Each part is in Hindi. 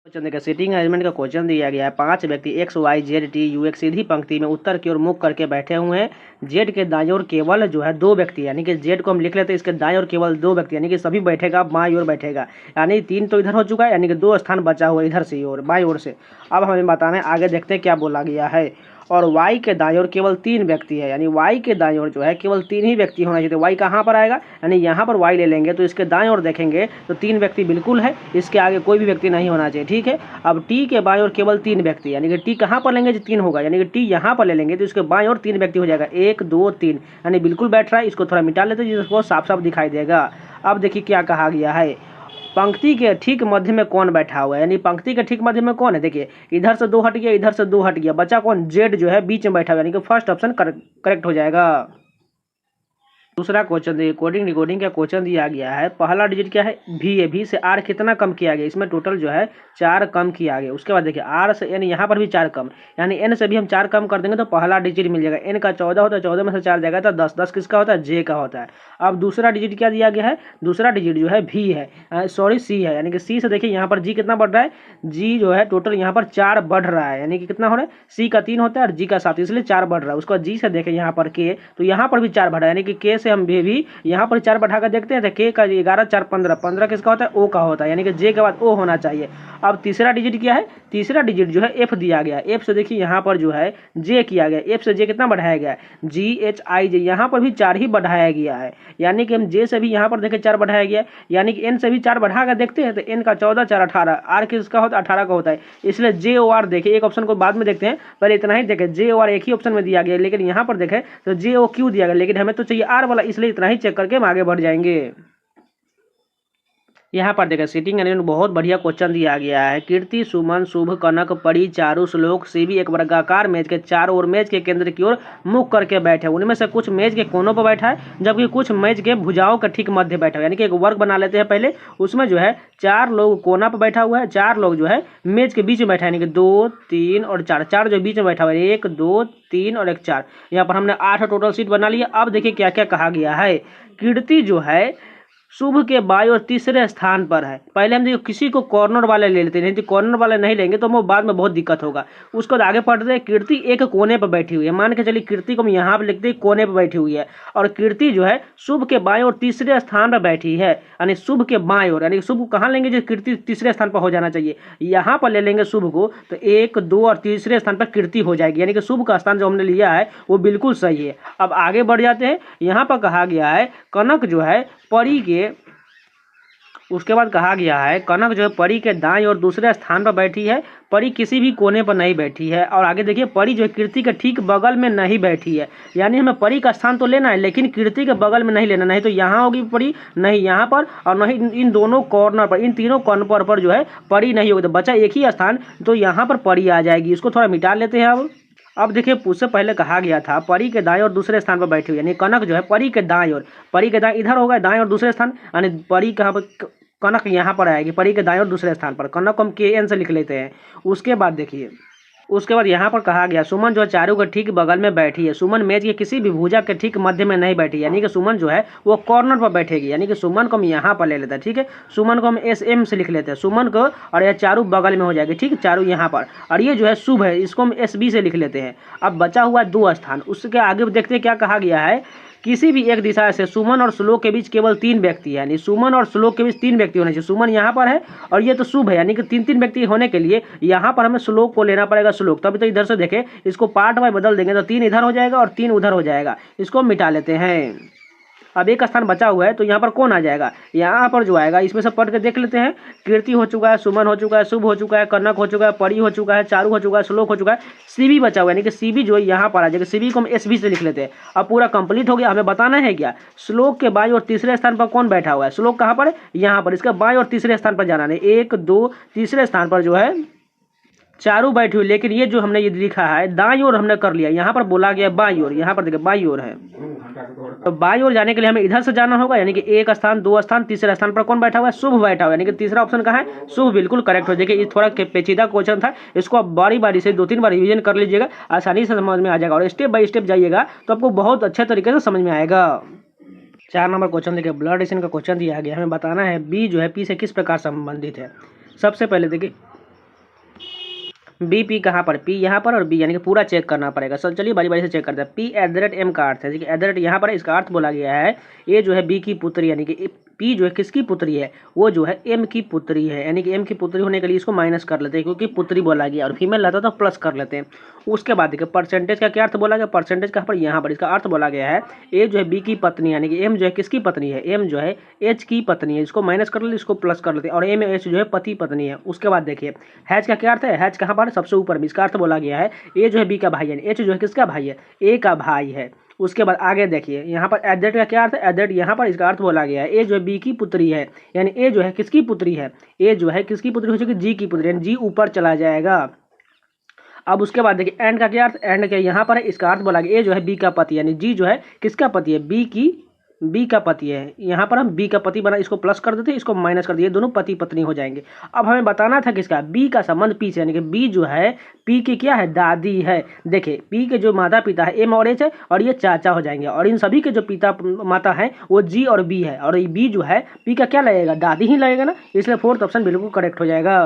क्वेश्चन देखिए, सीटिंग अरेंजमेंट का क्वेश्चन दिया गया है। 5 व्यक्ति X Y Z T U एक सीधी पंक्ति में उत्तर की ओर मुख करके बैठे हुए हैं। जेड के दाईं ओर केवल जो है 2 व्यक्ति, यानी कि जेड को हम लिख लेते हैं, इसके दाईं ओर केवल 2 व्यक्ति, यानी कि सभी बैठेगा, बाईं ओर बैठेगा, यानी 3 तो इधर हो चुका है, यानी कि 2 स्थान बचा हुआ इधर से और बाईं ओर से। अब हमें बताना है, आगे देखते हैं क्या बोला गया है। और y के दाईं ओर केवल 3 व्यक्ति है, यानी y के दाईं ओर जो है केवल 3 ही व्यक्ति होना चाहिए। तो y कहाँ पर आएगा, यानी यहाँ पर y ले लेंगे तो इसके दाईं ओर देखेंगे तो 3 व्यक्ति बिल्कुल है, इसके आगे कोई भी व्यक्ति नहीं होना चाहिए। ठीक है, अब t के बाईं ओर केवल 3 व्यक्ति, यानी कि t कहाँ पर लेंगे जो 3 होगा, यानी कि t यहाँ पर ले लेंगे तो इसके बाईं ओर 3 व्यक्ति हो जाएगा, 1 2 3, यानी बिल्कुल बैठ रहा है। इसको थोड़ा मिटा लेते हैं जिसको साफ साफ दिखाई देगा। अब देखिए क्या कहा गया है, पंक्ति के ठीक मध्य में कौन बैठा हुआ है, यानी पंक्ति के ठीक मध्य में कौन है। देखिए इधर से 2 हट गया, इधर से 2 हट गया, बचा कौन, जेड जो है बीच में बैठा हुआ, यानी कि फर्स्ट ऑप्शन करेक्ट हो जाएगा। दूसरा क्वेश्चन देखिए, कोडिंग डिकोडिंग का क्वेश्चन दिया गया है। पहला डिजिट क्या है, भी है, भी से आर कितना कम किया गया, इसमें टोटल जो है 4 कम किया गया। उसके बाद देखिए आर से एन, यहाँ पर भी 4 कम, यानी एन से भी हम 4 कम कर देंगे तो पहला डिजिट मिल जाएगा। एन का 14 होता है, 14 में से 4 जाएगा तो 10, 10 किसका होता है, जे का होता है। अब दूसरा डिजिट क्या दिया गया है, दूसरा डिजिट जो है भी है, सॉरी सी है, यानी कि सी से देखिए यहाँ पर जी कितना बढ़ रहा है, जी जो है टोटल यहाँ पर 4 बढ़ रहा है, यानी कि कितना हो रहा है, सी का 3 होता है और जी का 7, इसलिए 4 बढ़ रहा है। उसके बाद जी से देखें यहाँ पर के, तो यहाँ पर भी 4 बढ़ा है, यानी कि के से हम भी यहाँ पर 4 बढ़ा कर देखते हैं तो के का 11 4 15, 15 किसका होता है, ओ का होता है, यानी कि जे के बाद ओ होना चाहिए। अब तीसरा डिजिट क्या है, तीसरा डिजिट जो है एफ दिया गया है। एफ से देखिए यहाँ पर जो है जे किया गया, एफ से जे कितना बढ़ाया गया है, जी एच आई जे, यहाँ पर भी 4 ही बढ़ाया गया है, यानी कि हम जे से भी यहाँ पर देखें 4 बढ़ाया गया है, यानी कि एन से भी 4 बढ़ा कर देखते हैं तो एन का 14 4 18, आर किसका होता है, 18 का होता है, इसलिए जे ओ आर देखिए, एक ऑप्शन को बाद में देखते हैं, पहले इतना ही देखें, जे ओ आर एक ही ऑप्शन में दिया गया, लेकिन यहाँ पर देखें तो जे ओ क्यू दिया गया, लेकिन हमें तो चाहिए आर वाला, इसलिए इतना ही चेक करके हम आगे बढ़ जाएंगे। यहाँ पर देखिए सीटिंग अरेंजमेंट बहुत बढ़िया क्वेश्चन दिया गया है। कीर्ति सुमन शुभ कनक परी चारू श्लोक सीबी एक वर्गाकार मेज के चारों ओर मेज के केंद्र की ओर मुख करके बैठे, उनमें से कुछ मेज के कोनों पर बैठा है जबकि कुछ मेज के भुजाओं के ठीक मध्य बैठा है, यानी कि एक वर्ग बना लेते हैं पहले, उसमें जो है 4 लोग कोना पर बैठा हुआ है, 4 लोग जो है मेज के बीच में बैठा है, यानी कि 2 3 और 4, 4 जो बीच में बैठा हुआ है, 1 2 3 और 1 4, यहाँ पर हमने 8 टोटल सीट बना लिया। अब देखिए क्या क्या कहा गया है, कीर्ति जो है शुभ के बाईं और तीसरे स्थान पर है। पहले हम देखो किसी को कॉर्नर वाले ले लेते हैं, नहीं तो कॉर्नर वाले नहीं लेंगे तो वो बाद में बहुत दिक्कत होगा। उसको आगे पढ़ते हैं, कीर्ति एक कोने पर बैठी हुई है, मान के चलिए कीर्ति को हम यहाँ पर लिखते हैं कोने पर बैठी हुई है, और कीर्ति जो है शुभ के बाईं और तीसरे स्थान पर बैठी है, यानी शुभ के बाईं ओर, यानी शुभ को कहाँ लेंगे जो कीर्ति तीसरे स्थान पर हो जाना चाहिए, यहाँ पर ले लेंगे शुभ को, तो 1 2 और तीसरे स्थान पर कीर्ति हो जाएगी, यानी कि शुभ का स्थान जो हमने लिया है वो बिल्कुल सही है। अब आगे बढ़ जाते हैं, यहाँ पर कहा गया है कनक जो है परी के, उसके बाद कहा गया है कनक जो है परी के दाईं और दूसरे स्थान पर बैठी है, परी किसी भी कोने पर नहीं बैठी है। और आगे देखिए परी जो है कीर्ति के ठीक बगल में नहीं बैठी है, यानी हमें परी का स्थान तो लेना है लेकिन कीर्ति के बगल में नहीं लेना, नहीं तो यहाँ होगी परी, नहीं यहाँ पर, और नहीं इन दोनों कॉर्नर पर, इन तीनों कॉर्नर पर जो है परी नहीं होगी, तो बचा एक ही स्थान, तो यहाँ पर परी आ जाएगी। इसको थोड़ा मिटा लेते हैं। अब देखिए उससे पहले कहा गया था परी के दाएं और दूसरे स्थान पर बैठी हुई, यानी कनक जो है परी के दाएं और, परी के दाएं इधर होगा दाएं और दूसरे स्थान, यानी परी कहाँ पर, कनक यहाँ पर आएगी परी के दाएं और दूसरे स्थान पर, कनक को हम के एन से लिख लेते हैं। उसके बाद देखिए उसके बाद यहाँ पर कहा गया सुमन जो है चारू के ठीक बगल में बैठी है, सुमन मेज के किसी भी भुजा के ठीक मध्य में नहीं बैठी, यानी कि सुमन जो है वो कॉर्नर पर बैठेगी, यानी कि सुमन को हम यहाँ पर ले लेते हैं। ठीक है, सुमन को हम एस एम से लिख लेते हैं सुमन को, और यह चारू बगल में हो जाएगी, ठीक है, चारू यहाँ पर, और ये जो है शुभ है इसको हम एस बी से लिख लेते हैं। अब बचा हुआ 2 स्थान, उसके आगे देखते हैं क्या कहा गया है, किसी भी एक दिशा से सुमन और श्लोक के बीच केवल 3 व्यक्ति है, यानी सुमन और श्लोक के बीच 3 व्यक्ति होने चाहिए। सुमन यहाँ पर है और ये तो शुभ है, यानी कि 3 3 व्यक्ति होने के लिए यहाँ पर हमें श्लोक को लेना पड़ेगा, श्लोक, तभी तो इधर से देखें इसको पार्ट वाइज बदल देंगे तो 3 इधर हो जाएगा और 3 उधर हो जाएगा, इसको मिटा लेते हैं। अब एक स्थान बचा हुआ है तो यहाँ पर कौन आ जाएगा, यहाँ पर जो आएगा इसमें से पढ़ के देख लेते हैं। कीर्ति हो चुका है, सुमन हो चुका है, शुभ हो चुका है, कनक हो चुका है, परी हो चुका है, चारू हो चुका है, श्लोक हो चुका है, सीबी बचा हुआ है, यानी कि सीबी जो है यहाँ पर आ जाएगा, सीबी को हम एसबी से लिख लेते हैं। अब पूरा कंप्लीट हो गया। हमें बताना है क्या, श्लोक के बाईं और तीसरे स्थान पर कौन बैठा हुआ है, श्लोक कहाँ पर है, यहाँ पर, इसका बाईं और तीसरे स्थान पर जाना है, 1 2 तीसरे स्थान पर जो है चारू बैठी हुई, लेकिन ये जो हमने ये लिखा है दाईं ओर हमने कर लिया, यहाँ पर बोला गया बाईं ओर, यहाँ पर देखिए बाईं ओर है, तो बाईं ओर जाने के लिए हमें इधर से जाना होगा, यानी कि 1 स्थान 2 स्थान तीसरे स्थान पर कौन बैठा हुआ है, शुभ बैठा हुआ है, यानी कि तीसरा ऑप्शन कहाँ है, शुभ, बिल्कुल करेक्ट हो जाएगा। ये थोड़ा पेचीदा क्वेश्चन था, इसको आप बारी बारी से 2-3 बार रिवीजन कर लीजिएगा, आसानी से समझ में आ जाएगा, और स्टेप बाय स्टेप जाइएगा तो आपको बहुत अच्छे तरीके से समझ में आएगा। 4 नंबर क्वेश्चन देखिए, ब्लड रिलेशन का क्वेश्चन दिया गया, हमें बताना है बी जो है पी से किस प्रकार संबंधित है। सबसे पहले देखिए बी पी कहाँ पर, पी यहाँ पर और बी, यानी कि पूरा चेक करना पड़ेगा। सर चलिए बारी बारी से चेक करते हैं। पी @ एम का अर्थ है, देखिए @ यहाँ पर इसका अर्थ बोला गया है ये जो है बी की पुत्री, यानी कि पी जो है किसकी पुत्री है, वो जो है एम की पुत्री है, यानी कि एम की पुत्री होने के लिए इसको माइनस कर लेते हैं, क्योंकि पुत्री बोला गया और फीमेल रहता तो प्लस कर लेते हैं। उसके बाद देखिए परसेंटेज का क्या अर्थ बोला गया, परसेंटेज कहाँ पर, यहाँ पर इसका अर्थ बोला गया है ए जो है बी की पत्नी, यानी कि एम जो है किसकी पत्नी है, एम जो है एच की पत्नी है, इसको माइनस कर लेते, इसको प्लस कर लेते हैं, और एम एच जो है पति पत्नी है। उसके बाद देखिए हैच का क्या अर्थ है, हैच कहाँ पर, सबसे ऊपर में, इसका अर्थ बोला गया है ए जो है बी का भाई है, एच जो है किसका भाई है, ए का भाई है। उसके बाद आगे देखिए यहाँ पर @ का क्या अर्थ है, @ यहाँ पर इसका अर्थ बोला गया है ए जो है बी की पुत्री है, यानी ए जो है किसकी पुत्री है, ए जो है किसकी पुत्री हो चुकी, जी की पुत्री, यानी जी ऊपर चला जाएगा। अब उसके बाद देखिए एंड का क्या अर्थ, एंड के यहाँ पर इसका अर्थ बोला गया ए जो है बी का पति, यानी जी जो है किसका पति है, बी का पति है। यहाँ पर हम बी का पति बना, इसको प्लस कर देते हैं, इसको माइनस कर दिए, दोनों पति पत्नी हो जाएंगे। अब हमें बताना था किसका, बी का संबंध पी से, यानी कि बी जो है पी की क्या है, दादी है। देखिए पी के जो माता पिता है एम और एच है, और ये चाचा हो जाएंगे, और इन सभी के जो पिता माता है वो जी और बी है, और ये बी जो है पी का क्या लगेगा, दादी ही लगेगा ना, इसलिए 4th ऑप्शन बिल्कुल करेक्ट हो जाएगा।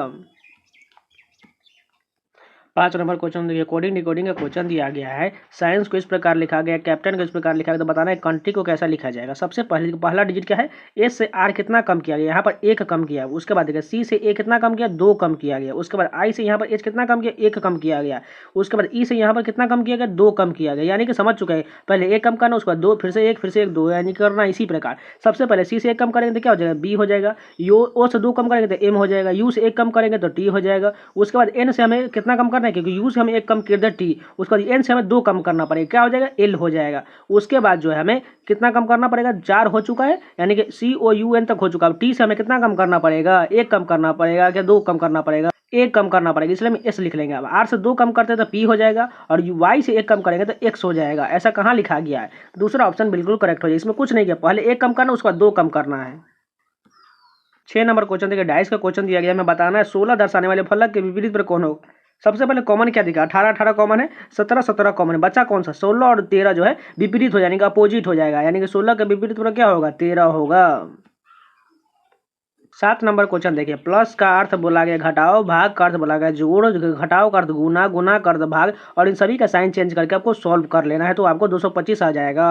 5 नंबर क्वेश्चन देखिए, कोडिंग डिकोडिंग का क्वेश्चन दिया गया है। साइंस को इस प्रकार लिखा गया, कैप्टन को इस प्रकार लिखा गया, तो बताना है कंट्री को कैसा लिखा जाएगा। सबसे पहला डिजिट क्या है, एस से आर कितना कम किया गया, यहाँ पर 1 कम किया। उसके बाद देखिए सी से ए कितना कम किया, 2 कम किया गया। उसके बाद आई से यहाँ पर एच कितना कम किया, 1 कम किया गया। उसके बाद ई से यहाँ पर कितना कम किया गया, 2 कम किया गया, यानी कि समझ चुके हैं। पहले 1 कम करना, उसके बाद 2, फिर से 1, फिर से 1, 2, यानी करना इसी प्रकार। सबसे पहले सी से 1 कम करेंगे तो क्या हो जाएगा, बी हो जाएगा। ओ से 2 कम करेंगे तो एम हो जाएगा। यू से 1 कम करेंगे तो टी हो जाएगा। उसके बाद एन से हमें कितना कम करना है, क्योंकि यू से हमें 1 कम कर दिया टी, उसके बाद एन से हमें 2 कम करना पड़ेगा, क्या हो जाएगा, एल हो जाएगा। उसके बाद जो है हमें कितना कम करना पड़ेगा, 4 हो चुका है, यानी कि सी ओ यू एन तक हो चुका है। टी से हमें कितना कम करना पड़ेगा, 1 कम करना पड़ेगा, क्या 2 कम करना पड़ेगा, 1 कम करना पड़ेगा, इसलिए हम एस लिख लेंगे। अब आर से 2 कम करते हैं तो पी हो जाएगा, और वाई से 1 कम करेंगे तो एक्स हो जाएगा। ऐसा कहाँ लिखा गया है, दूसरा ऑप्शन बिल्कुल करेक्ट हो जाएगा, इसमें कुछ नहीं किया, पहले 1 कम करना, उसके बाद 2 कम करना है। 6 नंबर क्वेश्चन देखिए, डाइस का क्वेश्चन दिया गया, हमें बताना है 16 दर्शाने वाले फलक के विपरीत पर कौन होगा। सबसे पहले कॉमन क्या दिखा, 18 कॉमन है, 17 कॉमन है, बचा कौन सा, 16 और 13 जो है विपरीत हो जाएगा, अपोजिट हो जाएगा, यानी कि 16 के विपरीत पर क्या होगा, 13 होगा। 7 नंबर क्वेश्चन देखिए, प्लस का अर्थ बोला गया घटाओ, भाग का अर्थ बोला गया जोड़, घटाओ का अर्थ गुना, गुना का अर्थ भाग, और इन सभी का साइन चेंज करके आपको सॉल्व कर लेना है, तो आपको 225 आ जाएगा।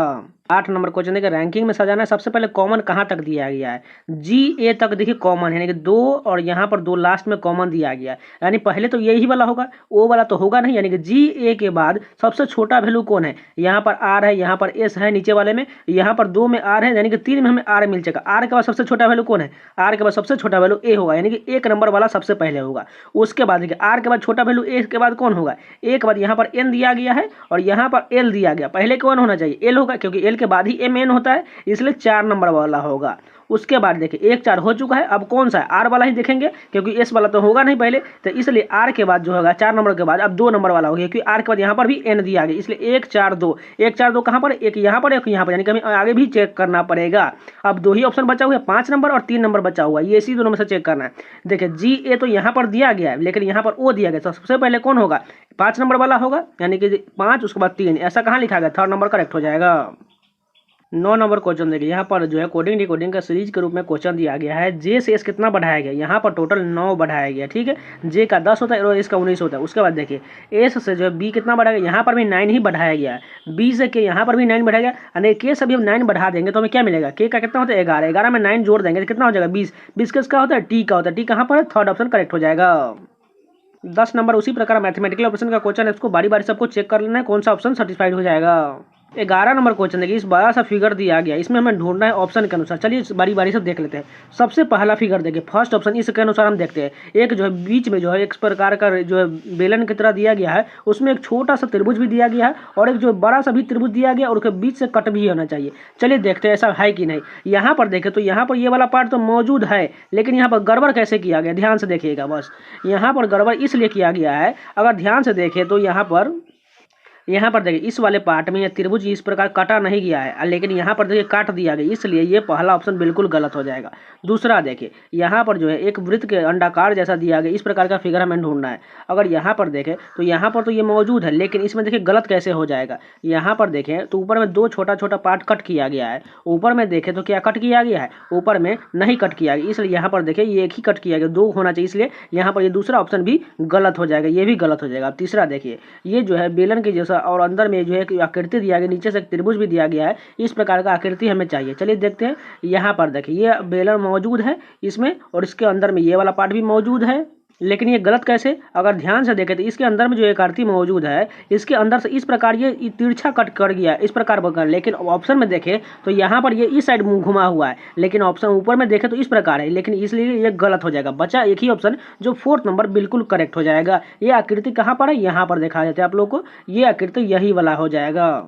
8 नंबर क्वेश्चन देखिए, रैंकिंग में सजाना है। सबसे पहले कॉमन कहाँ तक दिया गया है, जी ए तक देखिए कॉमन है, यानी कि 2 और यहाँ पर 2 लास्ट में कॉमन दिया गया है, यानी पहले तो यही वाला होगा, ओ वाला तो होगा नहीं, यानी कि जी ए के बाद सबसे छोटा वैल्यू कौन है, यहाँ पर आर है, यहाँ पर एस है नीचे वाले में, यहाँ पर 2 में आर है, यानी कि 3 में हमें आर मिल जाएगा। आर के बाद सबसे छोटा वैल्यू कौन है, आर के बाद सबसे छोटा वैल्यू ए होगा, यानी कि 1 नंबर वाला सबसे पहले होगा। उसके बाद देखिए आर के बाद छोटा वैल्यू ए के बाद कौन होगा, ए के बाद यहाँ पर एन दिया गया है और यहाँ पर एल दिया गया, पहले कौन होना चाहिए, एल होगा, क्योंकि एल के बाद ही एम एन होता है, इसलिए 4 नंबर वाला होगा। उसके बाद देखिए 1 4 हो चुका है, अब कौन सा है, आर वाला ही देखेंगे, क्योंकि एस वाला तो होगा नहीं पहले, तो इसलिए आर के बाद जो होगा 4 नंबर के बाद अब 2 नंबर वाला होगा, क्योंकि आर के बाद यहाँ पर भी एन दिया गया, इसलिए 1 4 2, 1 4 2 कहाँ पर, एक यहाँ पर, एक यहाँ पर, यानी कि हमें आगे भी चेक करना पड़ेगा। अब 2 ही ऑप्शन बचा हुआ है, 5 नंबर और 3 नंबर बचा हुआ है, ये इसी दोनों में से चेक करना है। देखिए जी ए तो यहाँ पर दिया गया है, लेकिन यहाँ पर ओ दिया गया, तो सबसे पहले कौन होगा, 5 नंबर वाला होगा, यानी कि 5 उसके बाद 3, ऐसा कहाँ लिखा गया, 3rd नंबर करेक्ट हो जाएगा। 9 नंबर क्वेश्चन देखिए, यहाँ पर जो है कोडिंग डिकोडिंग का सीरीज के रूप में क्वेश्चन दिया गया है। जे से एस कितना बढ़ाया गया, यहाँ पर टोटल 9 बढ़ाया गया, ठीक है, जे का 10 होता है और एस का 19 होता है। उसके बाद देखिए एस से जो है बी कितना बढ़ाया गया, यहाँ पर भी 9 ही बढ़ाया गया है। बी से के यहाँ पर भी 9 बढ़ाया गया, यानी के से भी हम 9 बढ़ा देंगे तो हमें क्या मिलेगा, के का कितना होता है 11, 11 में 9 जोड़ देंगे तो कितना हो जाएगा 20, 20 किसका होता है, टी का होता है, टी कहाँ पर है, 3rd ऑप्शन करेक्ट हो जाएगा। 10 नंबर उसी प्रकार मैथमेटिकल ऑपरेशन का क्वेश्चन है, इसको बारी बारी सबको चेक कर लेना है कौन सा ऑप्शन सेटिस्फाइड हो जाएगा। 11 नंबर क्वेश्चन देखिए, इस बड़ा सा फिगर दिया गया, इसमें हमें ढूंढना है ऑप्शन के अनुसार। चलिए बारी बारी से देख लेते हैं। सबसे पहला फिगर देखिए, फर्स्ट ऑप्शन, इसके अनुसार हम देखते हैं, एक जो है बीच में जो है एक प्रकार का जो है बेलन की तरह दिया गया है, उसमें एक छोटा सा त्रिभुज भी दिया गया है और एक जो बड़ा सा भी त्रिभुज दिया गया और उसके बीच से कट भी होना चाहिए। चलिए देखते हैं ऐसा है कि नहीं। यहाँ पर देखें तो यहाँ पर ये वाला पार्ट तो मौजूद है, लेकिन यहाँ पर गड़बड़ कैसे किया गया, ध्यान से देखिएगा। बस यहाँ पर गड़बड़ इसलिए किया गया है, अगर ध्यान से देखें तो यहाँ पर यहाँ पर देखिए इस वाले पार्ट में यह त्रिभुज इस प्रकार काटा नहीं गया है, लेकिन यहाँ पर देखिए काट दिया गया, इसलिए ये पहला ऑप्शन बिल्कुल गलत हो जाएगा। दूसरा देखिए यहाँ पर जो है एक वृत्त के अंडाकार जैसा दिया गया, इस प्रकार का फिगर हमें ढूंढना है। अगर यहाँ पर देखें तो यहाँ पर तो ये मौजूद है, लेकिन इसमें देखिए गलत कैसे हो जाएगा। यहाँ पर देखें तो ऊपर में दो छोटा छोटा पार्ट कट किया गया है, ऊपर में देखें तो क्या कट किया गया है, ऊपर में नहीं कट किया गया, इसलिए यहाँ पर देखिए ये एक ही कट किया गया, दो होना चाहिए, इसलिए यहाँ पर ये दूसरा ऑप्शन भी गलत हो जाएगा, ये भी गलत हो जाएगा। अब तीसरा देखिए ये जो है बेलन के जैसा और अंदर में जो है आकृति दिया गया, नीचे से त्रिभुज भी दिया गया है, इस प्रकार का आकृति हमें चाहिए। चलिए देखते हैं। यहाँ पर देखिए ये बेलन मौजूद है इसमें, और इसके अंदर में ये वाला पार्ट भी मौजूद है, लेकिन ये गलत कैसे, अगर ध्यान से देखें तो इसके अंदर में जो एक आकृति मौजूद है, इसके अंदर से इस प्रकार ये तिरछा कट कर गया इस प्रकार बकर, लेकिन ऑप्शन में देखें तो यहाँ पर ये इस साइड मुंह घुमा हुआ है, लेकिन ऑप्शन ऊपर में देखें तो इस प्रकार है, लेकिन इसलिए ये गलत हो जाएगा। बचा एक ही ऑप्शन जो 4th नंबर बिल्कुल करेक्ट हो जाएगा। ये आकृति कहाँ पर है, यहाँ पर देखा जाता है आप लोग को, ये आकृति यही वाला हो जाएगा।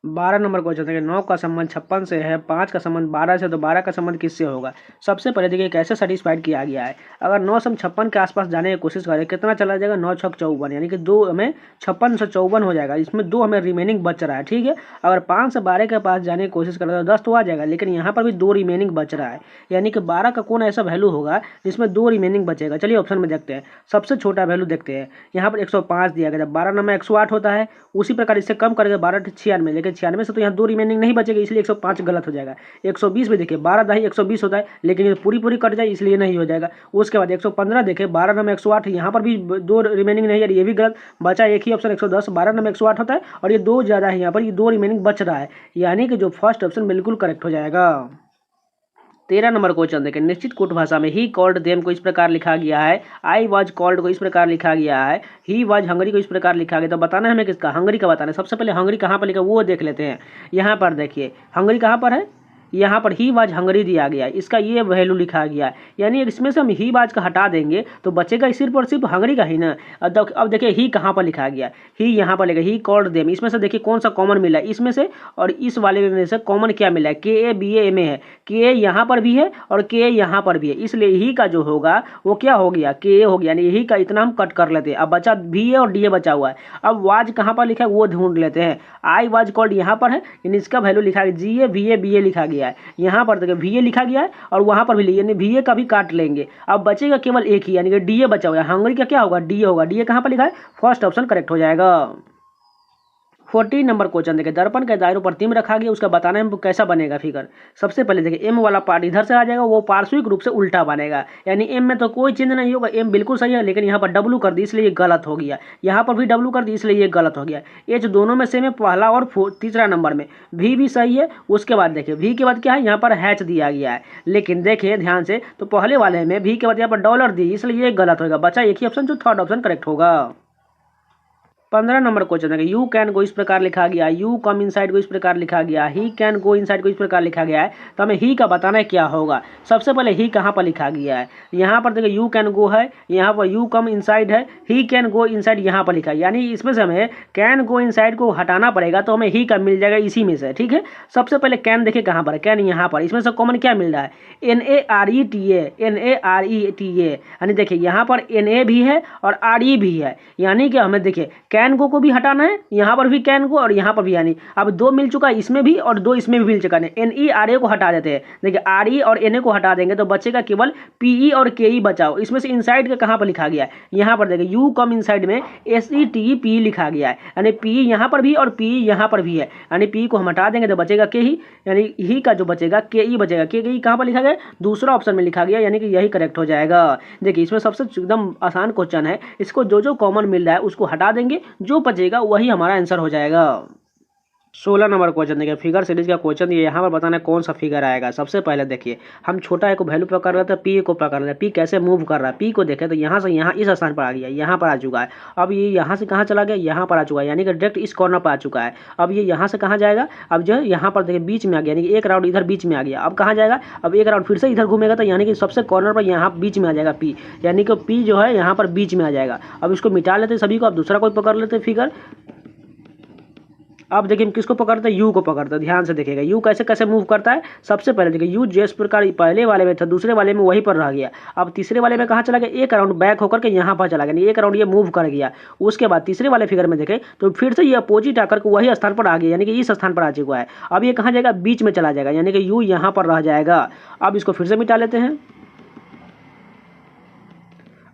12 नंबर क्वेश्चन है, 9 का संबंध 56 से है, 5 का संबंध 12 से, तो 12 का संबंध किससे होगा। सबसे पहले देखिए कैसे सेटिस्फाइड किया गया है। अगर 9 से हम 56 के आसपास जाने की कोशिश करें, कितना चला जाएगा, 9 छक 54, यानी कि 2 हमें 56 से 54 हो जाएगा, इसमें 2 हमें रिमेनिंग बच रहा है, ठीक है। अगर 5 से 12 के पास जाने की कोशिश करें तो 10 तो आ जाएगा, लेकिन यहाँ पर भी 2 रिमेनिंग बच रहा है, यानी कि 12 का कौन ऐसा वैल्यू होगा जिसमें 2 रिमेनिंग बचेगा। चलिए ऑप्शन में देखते हैं, सबसे छोटा वैल्यू देखते हैं। यहाँ पर 105 दिया गया, जब 12 नंबर 108 होता है, उसी प्रकार इससे कम करेंगे 12 96, लेकिन 96 से तो यहाँ 2 रिमेनिंग नहीं बचेगा, इसलिए 105 गलत हो जाएगा। 120 में देखिए 12 दाही 120 होता है, लेकिन ये पूरी कट जाए इसलिए नहीं हो जाएगा। उसके बाद 115 देखें 12 नंबर 108, यहाँ पर भी 2 रिमेनिंग नहीं है, ये भी गलत। बचा एक ही ऑप्शन 110, 12 नंबर 108 होता है और ये 2 ज़्यादा है, यहाँ पर ये 2 रिमेनिंग बच रहा है, यानी कि जो फर्स्ट ऑप्शन बिल्कुल करेक्ट हो जाएगा। 13 नंबर क्वेश्चन देखें, निश्चित कूट भाषा में ही कॉल्ड देम को इस प्रकार लिखा गया है, आई वाज कॉल्ड को इस प्रकार लिखा गया है, ही वाज हंगरी को इस प्रकार लिखा गया। तो बताना है हमें किसका, हंगरी का बताना है। सबसे पहले हंगरी कहाँ पर लिखा वो देख लेते हैं। यहाँ पर देखिए हंगरी कहाँ पर है, यहाँ पर ही वाज हंगरी दिया गया है, इसका ये वैल्यू लिखा गया है, यानी इसमें से हम ही वाज का हटा देंगे तो बचेगा सिर्फ और सिर्फ हंगरी का ही ना। अब देखिए ही कहाँ पर लिखा गया, ही यहाँ पर लिखा ही कॉल्ड देम, इसमें से देखिए कौन सा कॉमन मिला है इसमें से, और इस वाले में से कॉमन क्या मिला है, के A B A M A है, के ए यहाँ पर भी है और के ए यहाँ पर भी है, इसलिए ही का जो होगा वो क्या हो गया, के ए हो गया, यानी ही का इतना हम कट कर लेते हैं। अब बचा बी ए और डी ए बचा हुआ है। अब वाज कहाँ पर लिखा है वो ढूंढ लेते हैं। आई वाज कॉल्ड यहाँ पर है, यानी इसका वैल्यू लिखा है जी ए वी ए बी ए लिखा गया है, यहाँ पर देखिए वी ए लिखा गया है और वहाँ पर भी यानी वी ए का भी काट लेंगे। अब बचेगा केवल एक ही, यानी कि डी ए बचा हुआ है। हंगरी का क्या होगा, डी ए होगा, डी ए कहाँ पर लिखा है, फर्स्ट ऑप्शन करेक्ट हो जाएगा। 14 नंबर क्वेश्चन देखिए, दर्पण के दायरों पर तिम रखा गया, उसका बताना है कैसा बनेगा फिगर। सबसे पहले देखिए एम वाला पार्ट इधर से आ जाएगा, वो पार्श्विक रूप से उल्टा बनेगा, यानी एम में तो कोई चिन्ह नहीं होगा, एम बिल्कुल सही है, लेकिन यहाँ पर डब्लू कर दी इसलिए ये गलत हो गया, यहाँ पर भी डब्लू कर दी इसलिए ये गलत हो गया। एच दोनों में सेम है, पहला और तीसरा नंबर में। वी भी सही है। उसके बाद देखिए वी के बाद क्या है, यहाँ पर हैच दिया गया है, लेकिन देखिए ध्यान से तो पहले वाले में वी के बाद यहाँ पर डॉलर दी, इसलिए ये गलत होगा। बचा एक ही ऑप्शन जो थर्ड ऑप्शन करेक्ट होगा। 15 नंबर क्वेश्चन है, यू कैन गो इस प्रकार लिखा गया, यू कम इनसाइड को इस प्रकार लिखा गया, ही कैन गो इनसाइड को इस प्रकार लिखा गया है, तो हमें ही का बताना है क्या होगा। सबसे पहले ही कहाँ पर लिखा गया है, यहाँ पर देखिए यू कैन गो है, यहाँ पर यू कम इनसाइड है, ही कैन गो इनसाइड यहाँ पर लिखा है, यानी इसमें से हमें कैन गो इनसाइड को हटाना पड़ेगा, तो हमें ही का मिल जाएगा इसी में से, ठीक है। सबसे पहले कैन देखिए कहाँ पर है, कैन यहाँ पर, इसमें से कॉमन क्या मिल रहा है, NARETA, NARETA, यानी देखिए यहाँ पर NA भी है और RE भी है, यानी कि हमें देखिए कैन को भी हटाना है, यहाँ पर भी कैन को और यहाँ पर भी, यानी अब 2 मिल चुका है इसमें भी और 2 इसमें भी मिल चुका है। NERA को हटा देते हैं, देखिए RE और NA को हटा देंगे तो बचेगा केवल PE और KE बचाओ। इसमें से इनसाइड का कहाँ पर लिखा गया है, यहाँ पर देखिए यू कम इनसाइड में SETPE लिखा गया है, यानी PE यहाँ पर भी और PE यहाँ पर भी है, यानी PE को हम हटा देंगे तो बचेगा KE, यानी ही का जो बचेगा KE बचेगा। KE कहाँ पर लिखा गया, दूसरा ऑप्शन में लिखा गया, यानी कि यही करेक्ट हो जाएगा। देखिए इसमें सबसे एकदम आसान क्वेश्चन है, इसको जो कॉमन मिल रहा है उसको हटा देंगे, जो बचेगा वही हमारा आंसर हो जाएगा। 16 नंबर क्वेश्चन देखिए, फिगर सीरीज का क्वेश्चन ये यहाँ पर बताना है कौन सा फिगर आएगा। सबसे पहले देखिए हम छोटा ए को वैल्यू पकड़ रहे थे, पी को पकड़ रहे थे, पी कैसे मूव कर रहा है, पी को देखें तो यहाँ से यहाँ इस स्थान पर आ गया, यहाँ पर आ चुका है। अब ये यहाँ से कहाँ चला गया, यहाँ पर आ चुका है, यानी कि डायरेक्ट इस कॉर्नर पर आ चुका है। अब ये यहाँ से कहाँ जाएगा, अब जो है यहाँ पर देखिए बीच में आ गया, यानी कि एक राउंड इधर बीच में आ गया। अब कहाँ जाएगा, अब एक राउंड फिर से इधर घूमेगा, तो यानी कि सबसे कॉर्नर पर यहाँ बीच में आ जाएगा पी, यानी कि पी जो है यहाँ पर बीच में आ जाएगा। अब इसको मिटा लेते सभी को, अब दूसरा कोई पकड़ लेते फिगर। अब देखिए हम किसको पकड़ते हैं, यू को पकड़ते हैं। ध्यान से देखिएगा यू कैसे कैसे मूव करता है। सबसे पहले देखिए यू जिस प्रकार पहले वाले में था दूसरे वाले में वहीं पर रह गया, अब तीसरे वाले में कहाँ चला गया, एक राउंड बैक होकर के यहाँ पर चला गया, एक राउंड ये मूव कर गया। उसके बाद तीसरे वाले फिगर में देखें तो फिर से ये अपोजिट आकर के वही स्थान पर आ गया, यानी कि इस स्थान पर आ चुका है। अब ये कहाँ जाएगा, बीच में चला जाएगा, यानी कि यू यहाँ पर रह जाएगा। अब इसको फिर से मिटा लेते हैं।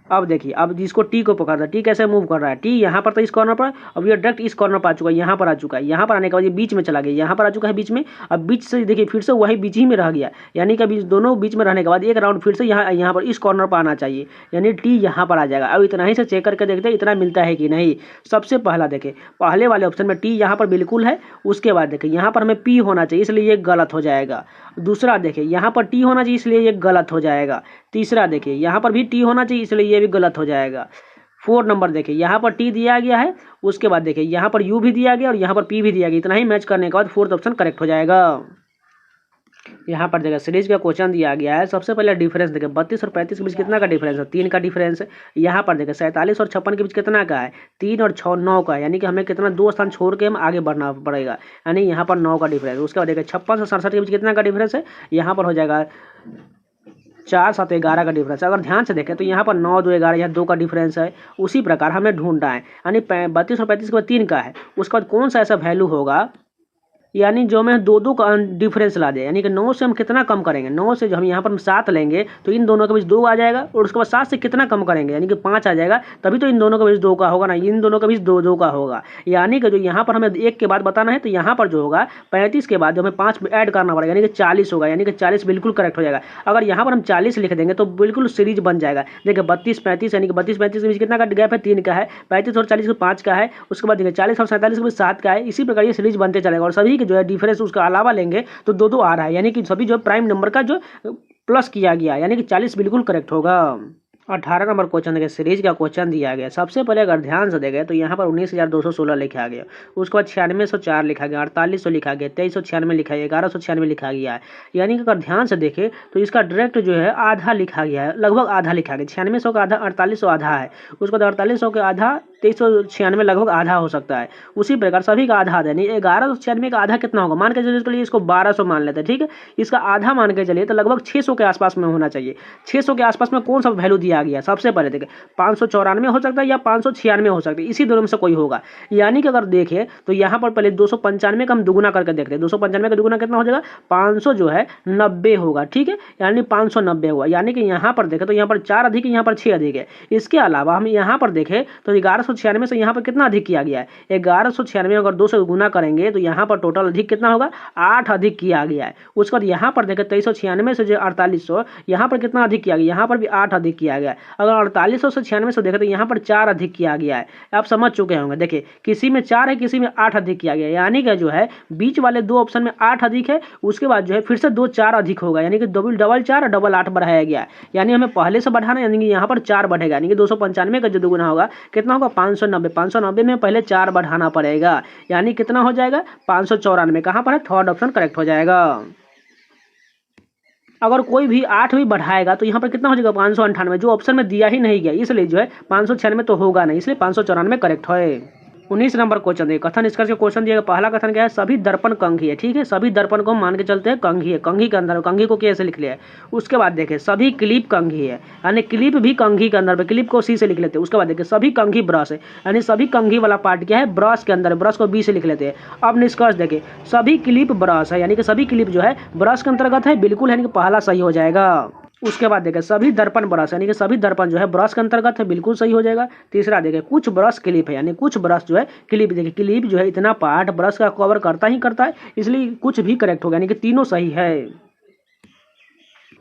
अब देखिए अब जिसको टी को पकड़ रहा है, टी कैसे मूव कर रहा है, टी यहाँ पर था इस कॉर्नर पर, अब ये डायरेक्ट इस कॉर्नर पर आ चुका है, यहाँ पर आ चुका है। यहाँ पर आने के बाद ये बीच में चला गया, यहाँ पर आ चुका है बीच में। अब बीच से देखिए फिर से वही बीच ही में रह गया, यानी कि अभी दोनों बीच में रहने के बाद एक राउंड फिर से यहाँ पर इस कॉर्नर पर आना चाहिए, यानी टी यहाँ पर आ जाएगा। अब इतना ही से चेक करके देखते हैं इतना मिलता है कि नहीं। सबसे पहला देखें पहले वाले ऑप्शन में टी यहाँ पर बिल्कुल है, उसके बाद देखें यहाँ पर हमें पी होना चाहिए इसलिए ये गलत हो जाएगा। दूसरा देखिए यहाँ पर टी होना चाहिए इसलिए ये गलत हो जाएगा। तीसरा देखिए यहाँ पर भी टी होना चाहिए इसलिए ये भी गलत हो जाएगा। 4 नंबर देखिए यहाँ पर टी दिया गया है, उसके बाद देखिए यहाँ पर यू भी दिया गया और यहाँ पर पी भी दिया गया। इतना ही मैच करने के बाद 4th ऑप्शन करेक्ट हो जाएगा। यहाँ पर देखिए सीरीज का क्वेश्चन दिया गया है। सबसे पहले डिफरेंस देखिए 32 और 35 के बीच कितना का डिफरेंस है, 3 का डिफरेंस है। यहाँ पर देखिए 47 और 56 के बीच कितना का है, 3 और 6 9 का है, यानी कि हमें कितना 2 स्थान छोड़ के हम आगे बढ़ना पड़ेगा, यानी यहाँ पर 9 का डिफरेंस। उसके बाद देखिए 56 और 67 के बीच कितना का डिफरेंस है, यहाँ पर हो जाएगा 4 7 11 का डिफरेंस है। अगर ध्यान से देखें तो यहाँ पर 9 2 11 यहाँ 2 का डिफरेंस है। उसी प्रकार हमें ढूंढना है, यानी 32 और 35 के बाद 3 का है, उसके बाद कौन सा ऐसा वैल्यू होगा यानी जो हमें 2 2 का डिफरेंस ला दे, यानी कि 9 से हम कितना कम करेंगे, 9 से जो हम यहाँ पर 7 लेंगे तो इन दोनों के बीच 2 आ जाएगा, और उसके बाद 7 से कितना कम करेंगे यानी कि 5 आ जाएगा, तभी तो इन दोनों के बीच 2 का होगा ना, इन दोनों के बीच 2 2 का होगा। यानी कि जो यहाँ पर हमें 1 के बाद बताना है तो यहाँ पर जो होगा 35 के बाद जो हमें 5 ऐड करना पड़ेगा, यानी कि 40 होगा, यानी कि 40 बिल्कुल करेक्ट हो जाएगा। अगर यहाँ पर हम 40 लिख देंगे तो बिल्कुल सीरीज बन जाएगा। देखिए 32 35 यानी कि 32 35 के बीच कितना का गैप है, 3 का है, 35 और 40 के 5 का है, उसके बाद देखिए 40 और 47 के बीच 7 का है। इसी प्रकार ये सीरीज बनते चलेगा, और सभी के जो है डिफरेंस उसका अलावा लेंगे तो 2 2 आ रहा है, यानी कि सभी जो प्राइम नंबर का जो प्लस किया गया, यानी कि 40 बिल्कुल करेक्ट होगा। 18 नंबर क्वेश्चन देखिए सीरीज का क्वेश्चन दिया गया। सबसे पहले अगर ध्यान से देखें तो यहाँ पर 19,216 लिखा गया, उसके बाद 9604 लिखा गया, 4800 लिखा गया, 2396 लिखा गया, 1196 लिखा गया है। यानी कि अगर ध्यान से देखें तो इसका डायरेक्ट जो है आधा लिखा गया है, लगभग आधा लिखा गया। 9600 का आधा 4800 आधा है, उसके बाद 4800 के आधा 2396 लगभग आधा हो सकता है। उसी प्रकार सभी का आधा यानी 1196 का आधा कितना होगा, मान के चलिए इसके लिए इसको 1200 मान लेते हैं, ठीक है। इसका आधा मान के चलिए तो लगभग 600 के आसपास में होना चाहिए। 600 के आसपास में कौन सा वैल्यू दिया गया, सबसे पहले देखें 594 हो सकता है या 596 हो सकता है, इसी दोनों में से कोई होगा। यानी कि अगर देखें तो यहाँ पर पहले 295 का हम दुगुना करके देखते हैं, 295 का दुगुना कितना हो जाएगा, 500 जो है 90 होगा, ठीक है, यानी 590 हुआ। यानी कि यहाँ पर देखें तो यहाँ पर 4 अधिक है, यहाँ पर 6 अधिक है। इसके अलावा हम यहाँ पर देखें तो 1196 से यहाँ पर कितना अधिक किया गया है, 1196 अगर 2 से गुना करेंगे तो यहाँ पर टोटल अधिक कितना होगा, 8 अधिक किया गया है। उसके बाद यहाँ पर देखें 2396 से जो 4800 यहाँ पर कितना अधिक किया गया, यहाँ पर भी 8 अधिक किया गया है। अगर 4800 से 9600 देखें तो यहाँ पर 4 अधिक किया गया है। आप समझ चुके होंगे, देखिए किसी में 4 है किसी में 8 अधिक किया गया है, यानी कि जो है बीच वाले 2 ऑप्शन में 8 अधिक है, उसके बाद जो है फिर से 2 4 अधिक होगा, यानी कि डबल 4 और डबल 8 बढ़ाया गया है। यानी हमें पहले से बढ़ाना, यानी कि यहाँ पर 4 बढ़ेगा, यानी कि 295 का जो दुगुना होगा कितना होगा, 590 में पहले 4 बढ़ाना पड़ेगा, यानी कितना हो जाएगा 594। कहाँ पर है, 3rd ऑप्शन करेक्ट हो जाएगा। अगर कोई भी 8 भी बढ़ाएगा तो यहाँ पर कितना हो जाएगा, 598, जो ऑप्शन में दिया ही नहीं गया, इसलिए जो है 596 तो होगा नहीं, इसलिए 594 करेक्ट है। 19 नंबर क्वेश्चन देखिए, कथन निष्कर्ष का क्वेश्चन दिया। पहला कथन क्या है, सभी दर्पण कंघी है, ठीक है, सभी दर्पण को मान के चलते हैं कंघी है, कंघी के अंदर कंघी को कैसे लिख लिया है। उसके बाद देखें सभी क्लिप कंघी है, यानी क्लिप भी कंघी के अंदर, क्लिप को सी से लिख लेते हैं। उसके बाद देखिए सभी कंघी ब्रश है, यानी सभी कंघी वाला पार्ट क्या है, ब्रश के अंदर, ब्रश को बी से लिख लेते हैं। अब निष्कर्ष देखें सभी क्लिप ब्रश है, यानी कि सभी क्लिप जो है ब्रश के अंतर्गत है, बिल्कुल, यानी कि पहला सही हो जाएगा। उसके बाद देखें सभी दर्पण ब्रश, यानी कि सभी दर्पण जो है ब्रश के अंतर्गत है, बिल्कुल सही हो जाएगा। तीसरा देखें कुछ ब्रश क्लिप है, यानी कुछ ब्रश जो है क्लिप, देखिए क्लिप जो है इतना पार्ट ब्रश का कवर करता ही करता है, इसलिए कुछ भी करेक्ट होगा, यानी कि तीनों सही है।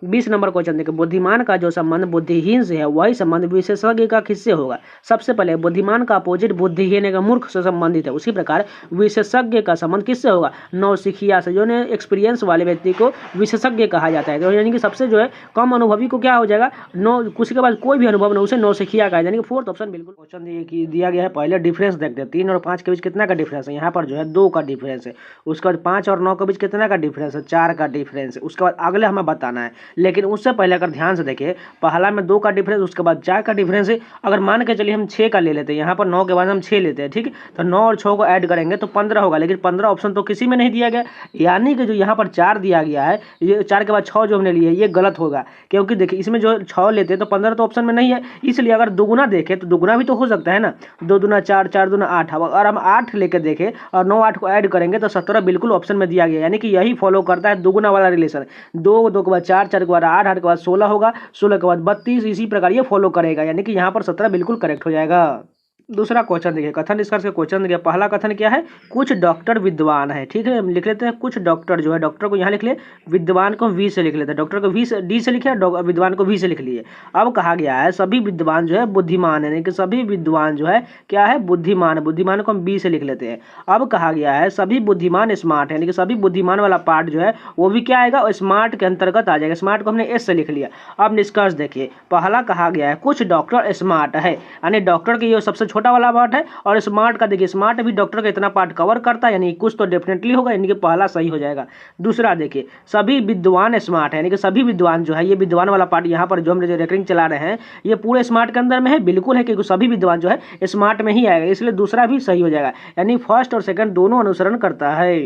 20 नंबर क्वेश्चन देखिए, बुद्धिमान का जो संबंध बुद्धिहीन से है वही संबंध विशेषज्ञ का किससे होगा। सबसे पहले बुद्धिमान का अपोजिट बुद्धिहीन का मूर्ख से संबंधित है, उसी प्रकार विशेषज्ञ का संबंध किससे होगा, नौसिखिया से, जो ने एक्सपीरियंस वाले व्यक्ति को विशेषज्ञ कहा जाता है। तो यानी कि सबसे जो है कम अनुभवी को क्या हो जाएगा, कुछ के बाद कोई भी अनुभव न उसे नौसिखिया का है, यानी कि 4th ऑप्शन बिल्कुल। क्वेश्चन दिया गया है, पहले डिफरेंस देखते हैं, 3 और 5 के बीच कितना का डिफरेंस है, यहाँ पर जो है 2 का डिफरेंस है। उसके बाद 5 और 9 के बीच कितना का डिफरेंस है, 4 का डिफरेंस है। उसके बाद अगले हमें बताना है लेकिन उससे पहले अगर ध्यान से देखें, पहला में 2 का डिफरेंस, उसके बाद 4 का डिफरेंस है। अगर मान के चलिए हम 6 का ले लेते हैं, यहाँ पर 9 के बाद हम 6 लेते हैं, ठीक। तो 9 और 6 को ऐड करेंगे तो 15 होगा, लेकिन 15 ऑप्शन तो किसी में नहीं दिया गया, यानी कि जो यहाँ पर 4 दिया गया है, ये 4 के बाद 6 जो हमने लिए ये गलत होगा, क्योंकि देखिए इसमें जो 6 लेते हैं तो 15 तो ऑप्शन में नहीं है। इसलिए अगर दुगुना देखें तो दुगुना भी तो हो सकता है ना, 2 दूना 4, 4 दूना 8। अगर हम 8 लेकर देखें और 9 8 को ऐड करेंगे तो 17 बिल्कुल ऑप्शन में दिया गया, यानी कि यही फॉलो करता है दुगुना वाला रिलेशन। 2 2 के बाद 4, 4 के बाद 8, 8 के बाद 16 होगा, 16 के बाद 32, इसी प्रकार ये फॉलो करेगा, यानी कि यहाँ पर 17 बिल्कुल करेक्ट हो जाएगा। दूसरा क्वेश्चन देखिए, कथन निष्कर्ष के क्वेश्चन देखिए। पहला कथन क्या है, कुछ डॉक्टर विद्वान है, ठीक है, हम लिख लेते हैं कुछ डॉक्टर जो है, डॉक्टर को यहाँ लिख ले, विद्वान को वी से लिख लेते हैं, डॉक्टर को वी से डी से लिखे, विद्वान को वी से लिख लिए। अब कहा गया है सभी विद्वान जो है बुद्धिमान है, यानी कि सभी विद्वान जो है क्या है, बुद्धिमान है, बुद्धिमान को हम बी से लिख लेते हैं। अब कहा गया है सभी बुद्धिमान स्मार्ट है, यानी कि सभी बुद्धिमान वाला पार्ट जो है वो भी क्या आएगा, स्मार्ट के अंतर्गत आ जाएगा, स्मार्ट को हमने एस से लिख लिया। अब निष्कर्ष देखिए, पहला कहा गया है कुछ डॉक्टर स्मार्ट है, यानी डॉक्टर के ये सबसे छोटा वाला पार्ट है, और स्मार्ट का देखिए स्मार्ट भी डॉक्टर का इतना पार्ट कवर करता है, यानी कुछ तो डेफिनेटली होगा, यानी कि पहला सही हो जाएगा। दूसरा देखिए, सभी विद्वान स्मार्ट है, यानी कि सभी विद्वान जो है, ये विद्वान वाला पार्ट यहाँ पर जो हम रेकरिंग चला रहे हैं ये पूरे स्मार्ट के अंदर में है, बिल्कुल है, क्योंकि सभी विद्वान जो है स्मार्ट में ही आएगा, इसलिए दूसरा भी सही हो जाएगा, यानी फर्स्ट और सेकंड दोनों अनुसरण करता है।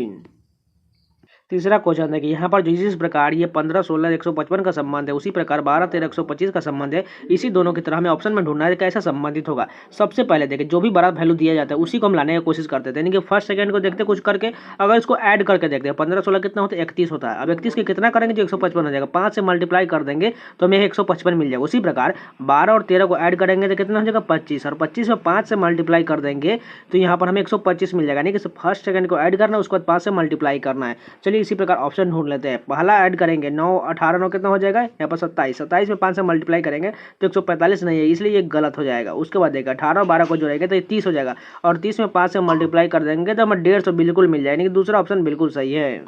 तीसरा क्वेश्चन देखिए, यहाँ पर जिस प्रकार ये 15 16 155 का संबंध है, उसी प्रकार 12 13 125 का संबंध है, इसी दोनों की तरह हमें ऑप्शन में ढूंढना है कैसा संबंधित होगा। सबसे पहले देखिए, जो भी बड़ा वैल्यू दिया जाता है उसी को हम लाने की कोशिश करते थे, यानी कि फर्स्ट सेकंड को देखते कुछ करके, अगर इसको ऐड करके देखते हैं 15 16 कितना होता है, 31 होता है। अब 31 के कितना करेंगे जो 155 हो जाएगा, 5 से मल्टीप्लाई कर देंगे तो हमें 155 मिल जाएगा। उसी प्रकार 12 और 13 को ऐड करेंगे तो कितना हो जाएगा 25, और 25 में 5 से मल्टीप्लाई कर देंगे तो यहाँ पर हमें 125 मिल जाएगा, यानी कि फर्स्ट सेकंड को ऐड करना है, उसके बाद 5 से मल्टीप्लाई करना है। चलिए इसी प्रकार ऑप्शन ढूंढ लेते हैं। पहला ऐड करेंगे 9 18 9 कितना हो जाएगा, यहाँ पर 27, 27 में 5 से मल्टीप्लाई करेंगे तो 145 नहीं है, इसलिए ये गलत हो जाएगा। उसके बाद देखा 18 और 12 को जोड़ेंगे तो ये 30 हो जाएगा, और 30 में 5 से मल्टीप्लाई कर देंगे तो हमें 150 बिल्कुल मिल जाएगा, यानी कि दूसरा ऑप्शन बिल्कुल सही है।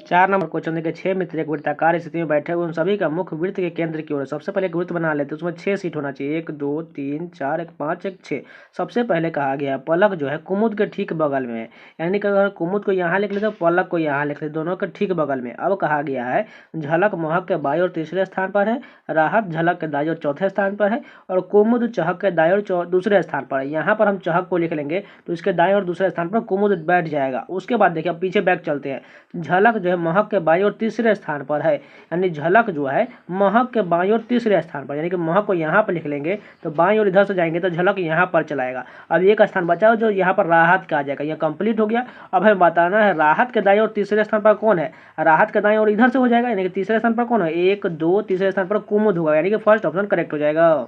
4 नंबर क्वेश्चन देखिए, 6 मित्र एक वृत्ताकार स्थिति में बैठे हुए उन सभी का मुख वृत्त के केंद्र की ओर है। सबसे पहले एक वृत्त बना लेते हैं, उसमें 6 सीट होना चाहिए, 1 2 3 4 1 5 1 6। सबसे पहले कहा गया पलक जो है कुमुद के ठीक बगल में है, यानी कि अगर कुमुद को यहाँ लिख लेते हैं पलक को यहाँ लिख लेते, दोनों के ठीक बगल में। अब कहा गया है झलक महक के बाई और तीसरे स्थान पर है, राहत झलक के दाई और चौथे स्थान पर है, और कुमुद चहक के दाई और दूसरे स्थान पर है। यहाँ पर हम चहक को लिख लेंगे तो इसके दाई और दूसरे स्थान पर कुमुद बैठ जाएगा। उसके बाद देखिए अब पीछे बैक चलते हैं, झलक जो है महक के बाई और तीसरे स्थान पर है, यानी झलक जो है महक के बाई और तीसरे स्थान पर, यानी कि महक को यहाँ पर लिख लेंगे तो बाई और इधर से जाएंगे तो झलक यहाँ पर चलाएगा। अब एक स्थान बचा जो यहाँ पर राहत का आ जाएगा, यह कंप्लीट हो गया। अब हमें बताना है राहत के दाई और तीसरे स्थान पर कौन है, राहत के दाई और इधर से हो जाएगा, यानी कि तीसरे स्थान पर कौन है, 1 2 तीसरे स्थान पर कुमुद होगा, यानी कि फर्स्ट ऑप्शन करेक्ट हो जाएगा।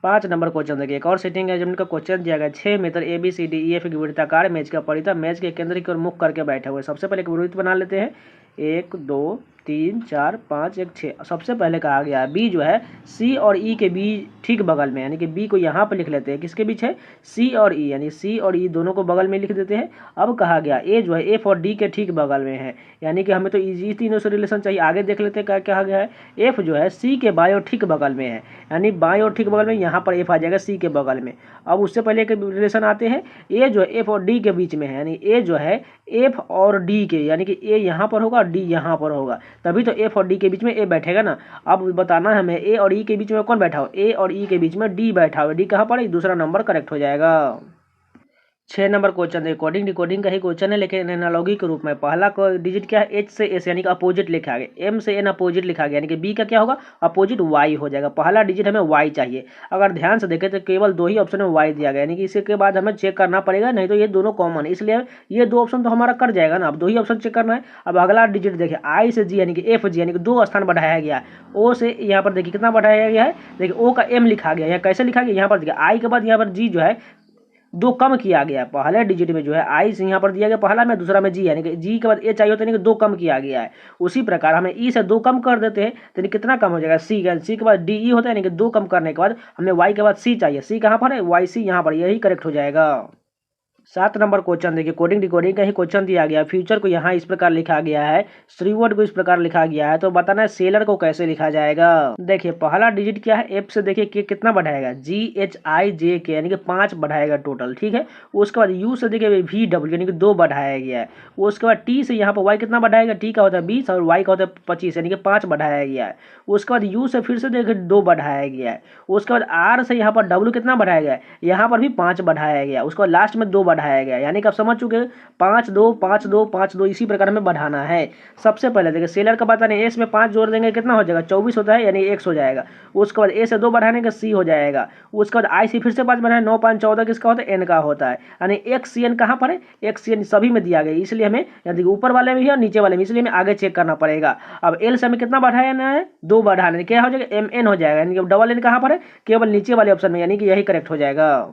5 नंबर क्वेश्चन देखिए, एक और सिटिंग एजेंट का क्वेश्चन दिया गया, 6 मित्र ABCDEF की वृत्ताकार मेज का परितः मेज के केंद्र की ओर मुख करके बैठे हुए। सबसे पहले एक वृत्त बना लेते हैं, 1 2 3 4 5 1 6। सबसे पहले कहा गया है बी जो है सी और ई के बीच ठीक बगल में, यानी कि बी को यहाँ पर लिख लेते हैं, किसके बीच है, सी और ई, यानी सी और ई दोनों को बगल में लिख देते हैं। अब कहा गया ए जो है एफ और डी के ठीक बगल में है, यानी कि हमें तो इजी तीनों से रिलेशन चाहिए। आगे देख लेते हैं क्या कहा गया है, एफ जो है सी के बाएं और ठीक बगल में है, यानी बाएं और ठीक बगल में, यहाँ पर एफ आ जाएगा सी के बगल में। अब उससे पहले एक रिलेशन आते हैं, ए जो है एफ और डी के बीच में है, यानी ए जो है एफ और डी के, यानी कि ए यहाँ पर होगा और डी यहाँ पर होगा, तभी तो एफ और डी के बीच में ए बैठेगा ना। अब बताना है हमें ए और ई के बीच में कौन बैठा हो, ए और ई के बीच में डी बैठा हो, डी कहाँ पर है, दूसरा नंबर करेक्ट हो जाएगा। 6 नंबर क्वेश्चन रिकॉर्डिंग डिकोडिंग का ही क्वेश्चन है, लेकिन एनालॉगी के रूप में। पहला डिजिट क्या है, एच से एस यानी कि अपोजिट लिखा गया, एम से एन अपोजिट लिखा गया, यानी कि बी का क्या होगा, अपोजिट वाई हो जाएगा। पहला डिजिट हमें वाई चाहिए, अगर ध्यान से देखें तो केवल 2 ही ऑप्शन में वाई दिया गया, यानी कि इसके बाद हमें चेक करना पड़ेगा, नहीं तो ये दोनों कॉमन है, इसलिए ये 2 ऑप्शन तो हमारा कट जाएगा ना। अब 2 ही ऑप्शन चेक करना है। अब अगला डिजिट देखिए आई से जी, यानी कि एफ जी, यानी कि 2 स्थान बढ़ाया गया, ओ से यहाँ पर देखिए कितना बढ़ाया गया है, देखिए ओ का एम लिखा गया, यहाँ कैसे लिखा गया, यहाँ पर देखिए आई के बाद यहाँ पर जी जो है 2 कम किया गया, पहले डिजिट में जो है आई से यहाँ पर दिया गया पहला में, दूसरा में जी, यानी कि जी के बाद ए चाहिए होता है, यानी कि 2 कम किया गया है। उसी प्रकार हमें ई से 2 कम कर देते हैं तो कितना कम हो जाएगा, सी का, सी के बाद डी ई होता है, यानी कि 2 कम करने के बाद हमें वाई के बाद सी चाहिए, सी कहाँ पर है, वाई सी यहाँ पर, यही करेक्ट हो जाएगा। 7 नंबर क्वेश्चन देखिए, कोडिंग डिकोडिंग का ही क्वेश्चन दिया गया है। फ्यूचर को यहाँ इस प्रकार लिखा गया है, श्रीवर्ड को इस प्रकार लिखा गया है, तो बताना है सेलर को कैसे लिखा जाएगा। देखिए पहला डिजिट क्या है, एफ से देखिए के कितना बढ़ाएगा, GHIJK यानी कि 5 बढ़ाएगा टोटल, ठीक है। उसके बाद यू से देखिए VW यानी कि 2 बढ़ाया गया है। उसके बाद टी से यहाँ पर वाई कितना बढ़ाएगा, टी का होता है 20 और वाई का होता है 25 यानी कि 5 बढ़ाया गया है। उसके बाद यू से फिर से देखिए 2 बढ़ाया गया है। उसके बाद आर से यहाँ पर डब्ल्यू कितना बढ़ाया गया है, यहाँ पर भी 5 बढ़ाया गया। उसके बाद लास्ट में 2 बढ़ाया गया, यानी कि आप समझ चुके हैं 5 2 5 2 5 2 इसी प्रकार में बढ़ाना है। सबसे पहले देखिए सेलर का पता नहीं, एस में 5 जोड़ देंगे कितना हो जाएगा, 24 होता है यानी x हो जाएगा। उसके बाद ए से 2 बढ़ाने का सी हो जाएगा। उसके बाद आई से फिर से 5 बढ़ाए, 9 5 14 किसका होता है, एन का होता है। यानी एक्स सी एन कहाँ पर है, एक्स सी एन सभी में दिया गया, इसलिए हमें यानी ऊपर वाले में भी और नीचे वाले में, इसलिए हमें आगे चेक करना पड़ेगा। अब एल से हमें कितना बढ़ाना है, 2 बढ़ाने, क्या हो जाएगा, एम एन हो जाएगा। यानी कि डबल एन कहाँ पर है, केवल नीचे वाले ऑप्शन में, यानी कि यही करेक्ट हो जाएगा।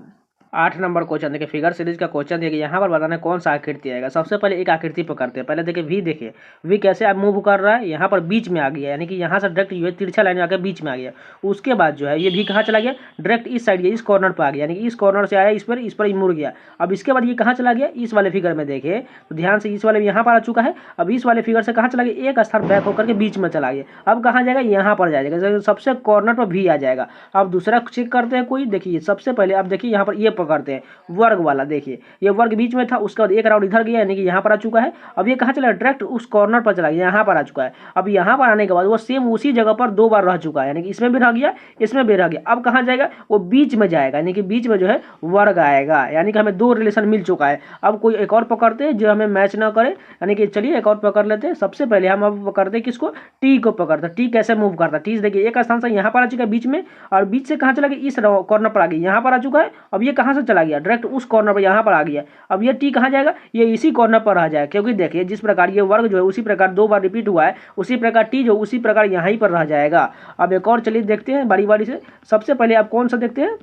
8 नंबर क्वेश्चन देखिए, फिगर सीरीज का क्वेश्चन देखिए, यहाँ पर बताना है कौन सा आकृति आएगा। सबसे पहले एक आकृति पकड़ते हैं, पहले देखिए वी, देखिए वी कैसे आप मूव कर रहा है, यहाँ पर बीच में आ गया, यानी कि यहाँ से डायरेक्ट ये तिरछा लाइन आकर बीच में आ गया। उसके बाद जो है ये भी कहाँ चला गया, डायरेक्ट इस साइड, इस कॉर्नर पर आ गया, यानी कि इस कॉर्नर से आया इस पर मुड़ गया। अब इसके बाद ये कहाँ चला गया, इस वाले फिगर में देखिए तो ध्यान से, इस वाले में यहाँ पर आ चुका है। अब इस वाले फिगर से कहाँ चला गया, एक स्थान बैक होकर के बीच में चला गया। अब कहाँ जाएगा, यहाँ पर जाएगा, सबसे कॉर्नर पर भी आ जाएगा। अब दूसरा चेक करते हैं कोई, देखिए सबसे पहले आप देखिए यहाँ पर ये पकड़ते हैं वर्ग वाला, देखिए ये वर्ग बीच में था, उसके बाद एक राउंड इधर गया, यानी कि यहाँ पर आ चुका है। अब ये कहाँ चला, डायरेक्ट उस कॉर्नर पर चला गया, यहाँ पर आ चुका है। अब यहाँ पर आने के बाद वो सेम उसी जगह पर 2 बार रह चुका है, यानी कि इसमें भी रह गया, इसमें भी रह गया। अब कहाँ जाएगा, वो बीच में जाएगा, यानी कि बीच में जो है वर्ग आएगा, यानी कि हमें 2 रिलेशन मिल चुका है। अब कोई एक और पकड़ते हैं जो हमें मैच ना करे, यानी कि चलिए एक और पकड़ लेते हैं। सबसे पहले हम अब पकड़ते हैं किसको, टी को पकड़ते हैं। टी कैसे मूव करता है, टी देखिए एक स्थान से यहाँ पर आ चुका है बीच में, और बीच से कहाँ चला गया, इस कॉर्नर पर आ गया, यहाँ पर आ चुका है। अब ये कहाँ से चला गया, डायरेक्ट उस कॉर्नर पर यहाँ पर आ गया। अब ये टी कहाँ जाएगा, ये इसी कॉर्नर पर रह जाएगा, क्योंकि देखिए जिस प्रकार ये वर्ग जो है उसी प्रकार 2 बार रिपीट हुआ है, उसी प्रकार टी जो उसी प्रकार यहाँ ही पर रह जाएगा। अब एक और चलिए देखते हैं बारी बारी से। सबसे पहले आप कौन सा देखते हैं,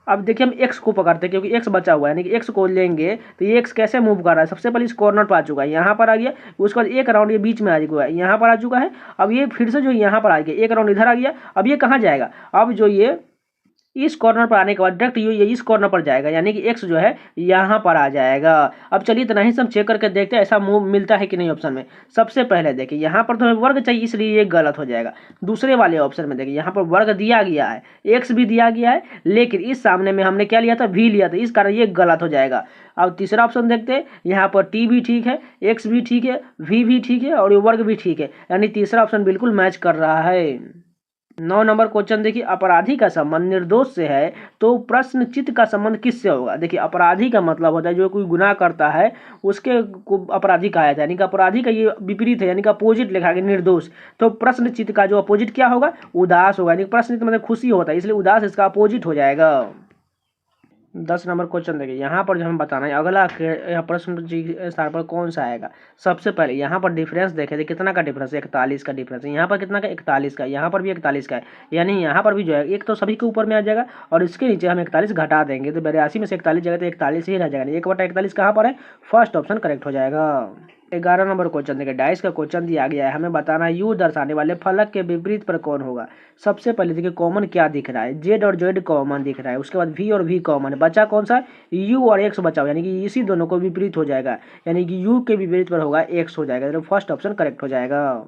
अब देखिए हम x को पकड़ते हैं, क्योंकि x बचा हुआ है, यानी कि x को लेंगे तो ये x कैसे मूव कर रहा है। सबसे पहले इस कॉर्नर पर आ चुका है, यहाँ पर आ गया। उसके बाद एक राउंड ये बीच में आ चुका है, यहाँ पर आ चुका है। अब ये फिर से जो यहाँ पर आ गया, एक राउंड इधर आ गया। अब ये कहाँ जाएगा, अब जो ये इस कॉर्नर पर आने के बाद डायरेक्ट ये इस कॉर्नर पर जाएगा, यानी कि x जो है यहाँ पर आ जाएगा। अब चलिए इतना ही सब चेक करके देखते हैं ऐसा मूव मिलता है कि नहीं ऑप्शन में। सबसे पहले देखिए यहाँ पर तो हमें वर्ग चाहिए, इसलिए ये गलत हो जाएगा। दूसरे वाले ऑप्शन में देखिए यहाँ पर वर्ग दिया गया है, x भी दिया गया है, लेकिन इस सामने में हमने क्या लिया था, v लिया था, इस कारण ये गलत हो जाएगा। अब तीसरा ऑप्शन देखते हैं, यहाँ पर t भी ठीक है, x भी ठीक है, v भी ठीक है और ये वर्ग भी ठीक है, यानी तीसरा ऑप्शन बिल्कुल मैच कर रहा है। 9 नंबर क्वेश्चन देखिए, अपराधी का संबंध निर्दोष से है तो प्रश्न चित्त का संबंध किससे होगा। देखिए अपराधी का मतलब होता है जो कोई गुनाह करता है उसके को अपराधी कहा जाता है, यानी कि अपराधी का ये विपरीत है, यानी कि अपोजिट लिखा गया निर्दोष। तो प्रश्न चित्त का जो अपोजिट क्या होगा, उदास होगा, यानी प्रश्न चित्त मतलब खुशी होता है, इसलिए उदास इसका अपोजिट हो जाएगा। 10 नंबर क्वेश्चन देखिए, यहाँ पर जो हम बताना है अगला प्रश्न स्थान पर कौन सा आएगा। सबसे पहले यहाँ पर डिफरेंस देखे थे, कितना का डिफरेंस है, 41 का डिफरेंस है। यहाँ पर कितना का, 41 का, यहाँ पर भी 41 का है, यानी यहाँ पर भी जो है एक तो सभी के ऊपर में आ जाएगा और इसके नीचे हम 41 घटा देंगे तो 82 में से 41 जगह तो 41 ही रह जाएगा, 1/41 कहाँ पर है, फर्स्ट ऑप्शन करेक्ट हो जाएगा। 11 नंबर क्वेश्चन देखिए, डाइस का क्वेश्चन दिया गया है, हमें बताना है यू दर्शाने वाले फलक के विपरीत पर कौन होगा। सबसे पहले देखिए कॉमन क्या दिख रहा है, जेड और जेड कॉमन दिख रहा है, उसके बाद वी और वी कॉमन है, बचा कौन सा, यू और एक्स बचा हुआ, यानी कि इसी दोनों को विपरीत हो जाएगा, यानी कि यू के विपरीत पर होगा एक्स हो जाएगा, तो फर्स्ट ऑप्शन करेक्ट हो जाएगा।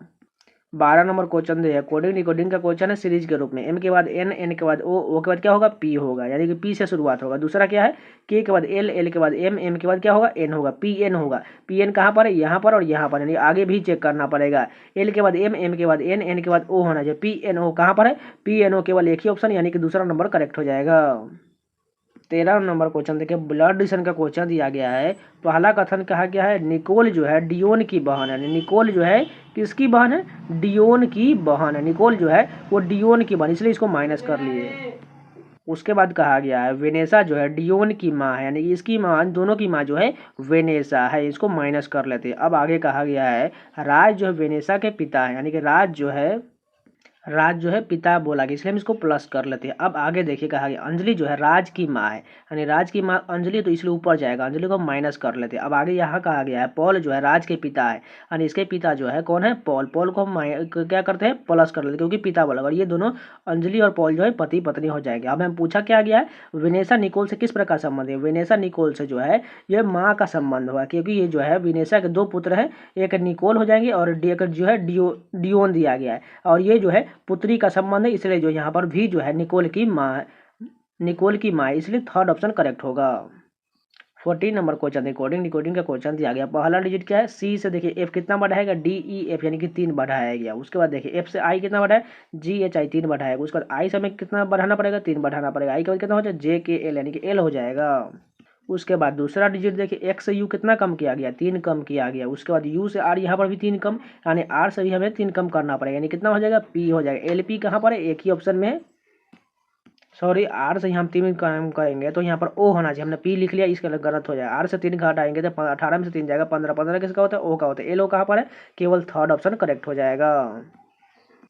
12 नंबर क्वेश्चन जो है कोडिंग डिकोडिंग का क्वेश्चन है सीरीज के रूप में, एम के बाद एन, एन के बाद ओ के बाद क्या होगा, पी होगा, यानी कि पी से शुरुआत होगा। दूसरा क्या है, के के बाद एल, एल के बाद एम, एम के बाद क्या होगा, एन होगा, पी एन होगा। पी एन कहाँ पर है, यहाँ पर और यहाँ पर, यानी आगे भी चेक करना पड़ेगा। एल के बाद एम, एम के बाद एन, एन के बाद ओ होना चाहिए। पी एन ओ कहाँ पर है, पी एन ओ केवल एक ही ऑप्शन, यानी कि दूसरा नंबर करेक्ट हो जाएगा। 13 नंबर क्वेश्चन देखिए, ब्लड एडिशन का क्वेश्चन दिया गया है। पहला कथन कहा गया है निकोल जो है डियोन की बहन है, निकोल जो है किसकी बहन है, डियोन की बहन है, निकोल जो है वो डियोन की बहन, इसलिए इसको माइनस कर लिए। उसके बाद कहा गया है वेनेसा जो है डियोन की माँ है, यानी कि इसकी माँ, दोनों की माँ जो है वेनेसा है, इसको माइनस कर लेते हैं। अब आगे कहा गया है राज जो है वेनेसा के पिता है, यानी कि राज जो है राज जो है पिता बोला कि इसलिए हम इसको प्लस कर लेते हैं। अब आगे देखिए कहा गया अंजलि जो है राज की माँ है, यानी राज की माँ अंजलि, तो इसलिए ऊपर जाएगा, अंजलि को माइनस कर लेते हैं। अब आगे यहाँ कहा गया है पॉल जो है राज के पिता है, यानी इसके पिता जो है कौन है, पॉल। पॉल को हम क्या करते हैं, प्लस कर लेते हैं, क्योंकि पिता बोला, और ये दोनों अंजलि और पॉल जो है पति पत्नी हो जाएंगे। अब हमें पूछा क्या गया है, वेनेसा निकोल से किस प्रकार संबंध है। वेनेसा निकोल से जो है ये माँ का संबंध हुआ, क्योंकि ये जो है वेनेसा के दो पुत्र हैं, एक निकोल हो जाएंगे और एक जो है डियोन दिया गया है, और ये जो है पुत्री का संबंध है, इसलिए जो यहाँ पर भी जो है निकोल की माँ, निकोल की माँ, इसलिए थर्ड ऑप्शन करेक्ट होगा। 14 नंबर क्वेश्चन डिकोडिंग डिकोडिंग का क्वेश्चन दिया गया। पहला डिजिट क्या है, सी से देखिए एफ कितना बढ़ाएगा, डी ई एफ, यानी कि 3 बढ़ाया गया। उसके बाद देखिए एफ से आई कितना बढ़ाए, जी एच आई 3 बढ़ाएगा। उसके बाद आई से हमें कितना बढ़ाना पड़ेगा, 3 बढ़ाना पड़ेगा। आई के बाद कितना हो जाए, जे के एल, यानी कि एल हो जाएगा। उसके बाद दूसरा डिजिट देखिए एक्स से यू कितना कम किया गया, 3 कम किया गया। उसके बाद यू से आर, यहाँ पर भी 3 कम, यानी आर से भी हमें 3 कम करना पड़ेगा, यानी कितना हो जाएगा, पी हो जाएगा। एल पी कहाँ पर है, एक ही ऑप्शन में, सॉरी आर से हम 3 कम करेंगे तो यहाँ पर ओ होना चाहिए, हमने पी लिख लिया, इसका गलत हो जाएगा। आर से 3 घटाएंगे तो 18 में से 3 जाएगा 15, 15 किसका होता है, ओ का होता है। एल ओ कहाँ पर है, केवल थर्ड ऑप्शन करेक्ट हो जाएगा।